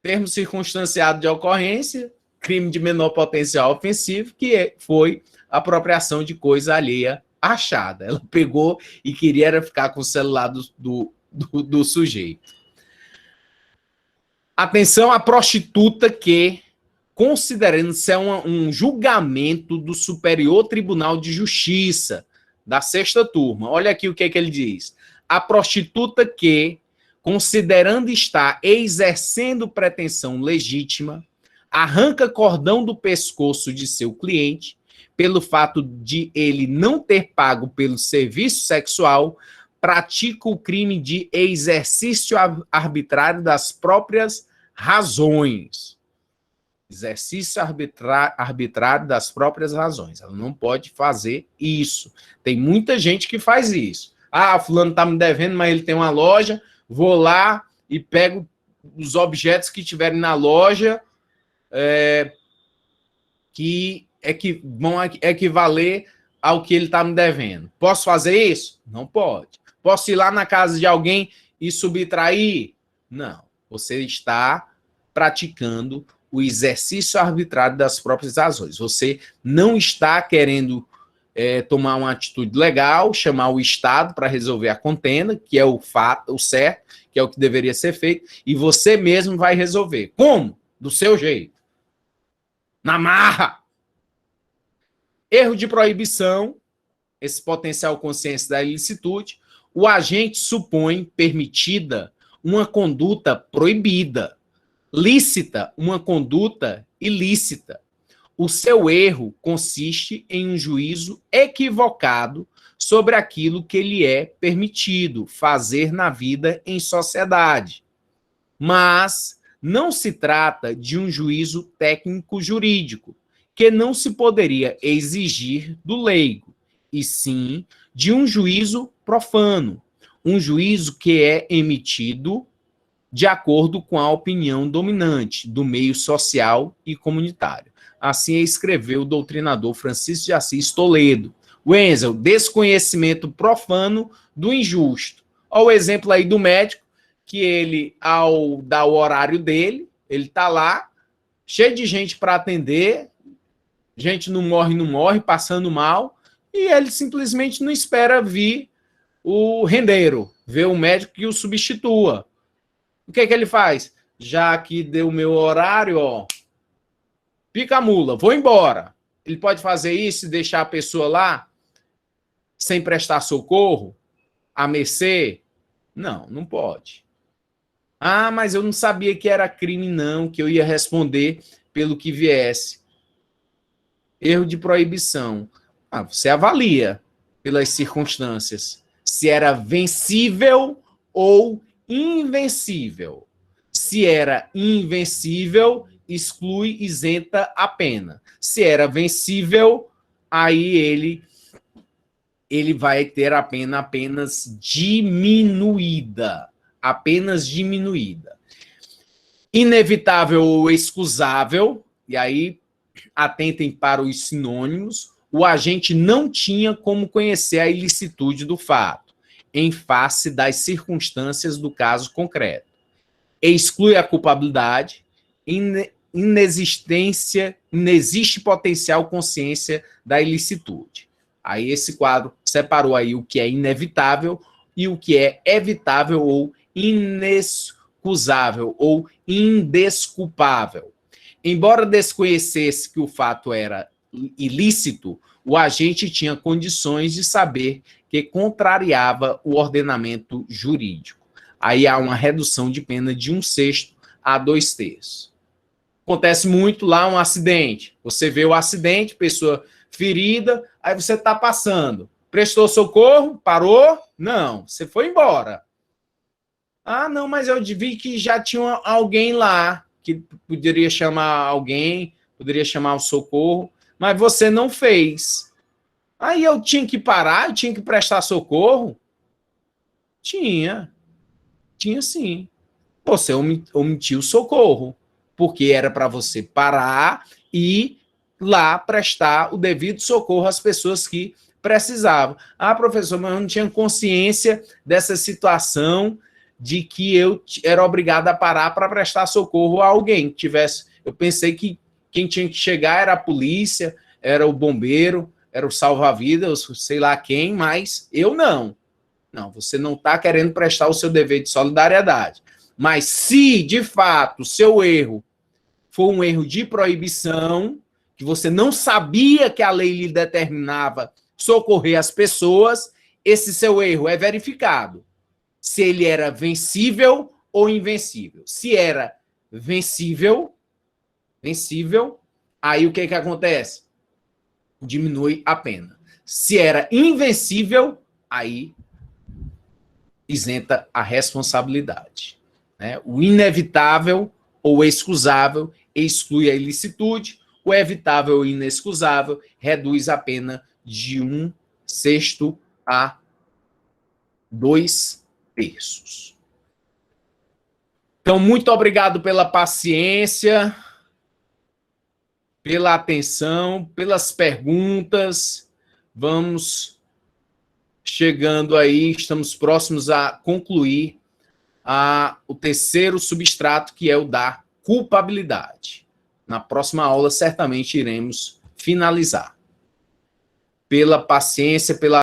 Termo circunstanciado de ocorrência, crime de menor potencial ofensivo, que foi apropriação de coisa alheia achada. Ela pegou e queria ficar com o celular do sujeito. Atenção à prostituta que, considerando-se um julgamento do Superior Tribunal de Justiça, da sexta turma. Olha aqui o que ele diz. A prostituta que, considerando estar exercendo pretensão legítima, arranca cordão do pescoço de seu cliente, pelo fato de ele não ter pago pelo serviço sexual, pratica o crime de exercício arbitrário das próprias razões. Exercício arbitrário das próprias razões. Ela não pode fazer isso. Tem muita gente que faz isso. Ah, fulano está me devendo, mas ele tem uma loja, vou lá e pego os objetos que tiverem na loja que vão equivaler ao que ele está me devendo. Posso fazer isso? Não pode. Posso ir lá na casa de alguém e subtrair? Não. Você está praticando o exercício arbitrário das próprias razões. Você não está querendo tomar uma atitude legal, chamar o Estado para resolver a contenda, que é o certo, que é o que deveria ser feito, e você mesmo vai resolver. Como? Do seu jeito. Na marra. Erro de proibição, esse potencial consciência da ilicitude, o agente supõe permitida uma conduta proibida, lícita uma conduta ilícita. O seu erro consiste em um juízo equivocado sobre aquilo que lhe é permitido fazer na vida em sociedade. Mas não se trata de um juízo técnico-jurídico, que não se poderia exigir do leigo, e sim de um juízo profano, um juízo que é emitido de acordo com a opinião dominante do meio social e comunitário. Assim escreveu o doutrinador Francisco de Assis Toledo. Wenzel, desconhecimento profano do injusto. Olha o exemplo aí do médico, que ele, ao dar o horário dele, ele está lá, cheio de gente para atender, gente não morre, passando mal, e ele simplesmente não espera vir o rendeiro, ver o médico que o substitua. O que ele faz? já que deu o meu horário, ó, pica a mula, vou embora. Ele pode fazer isso e deixar a pessoa lá sem prestar socorro, a mercê? Não, não pode. Ah, mas eu não sabia que era crime, não, que eu ia responder pelo que viesse. Erro de proibição. Ah, você avalia pelas circunstâncias se era vencível ou invencível. Se era invencível, exclui, isenta a pena. Se era vencível, aí ele vai ter a pena apenas diminuída. Apenas diminuída. Inevitável ou excusável, e aí atentem para os sinônimos, o agente não tinha como conhecer a ilicitude do fato, em face das circunstâncias do caso concreto. Exclui a culpabilidade, inexiste potencial consciência da ilicitude. Aí esse quadro separou aí o que é inevitável e o que é evitável ou inexcusável ou indesculpável. Embora desconhecesse que o fato era ilícito, o agente tinha condições de saber que contrariava o ordenamento jurídico. Aí há uma redução de pena de 1/6 a 2/3. Acontece muito lá um acidente. Você vê o acidente, pessoa ferida, aí você está passando. Prestou socorro? Parou? Não, você foi embora. Ah, não, mas eu vi que já tinha alguém lá que poderia chamar alguém, poderia chamar o socorro, mas você não fez. Aí eu tinha que parar, eu tinha que prestar socorro? Tinha sim. Você omitiu o socorro, porque era para você parar e lá prestar o devido socorro às pessoas que precisavam. Ah, professor, mas eu não tinha consciência dessa situação de que eu era obrigado a parar para prestar socorro a alguém que tivesse. Eu pensei que quem tinha que chegar era a polícia, era o bombeiro, era o salva-vidas, sei lá quem, mas eu não. Não, você não está querendo prestar o seu dever de solidariedade. Mas se, de fato, o seu erro for um erro de proibição, que você não sabia que a lei lhe determinava socorrer as pessoas, esse seu erro é verificado. Se ele era vencível ou invencível. Se era vencível, aí o que acontece? Diminui a pena. Se era invencível, aí isenta a responsabilidade. Né? O inevitável ou excusável exclui a ilicitude, o evitável ou inexcusável reduz a pena de 1/6 a 2/3. Então, muito obrigado pela paciência, pela atenção, pelas perguntas. Vamos chegando aí, estamos próximos a concluir o terceiro substrato, que é o da culpabilidade. Na próxima aula, certamente iremos finalizar. Pela paciência, pela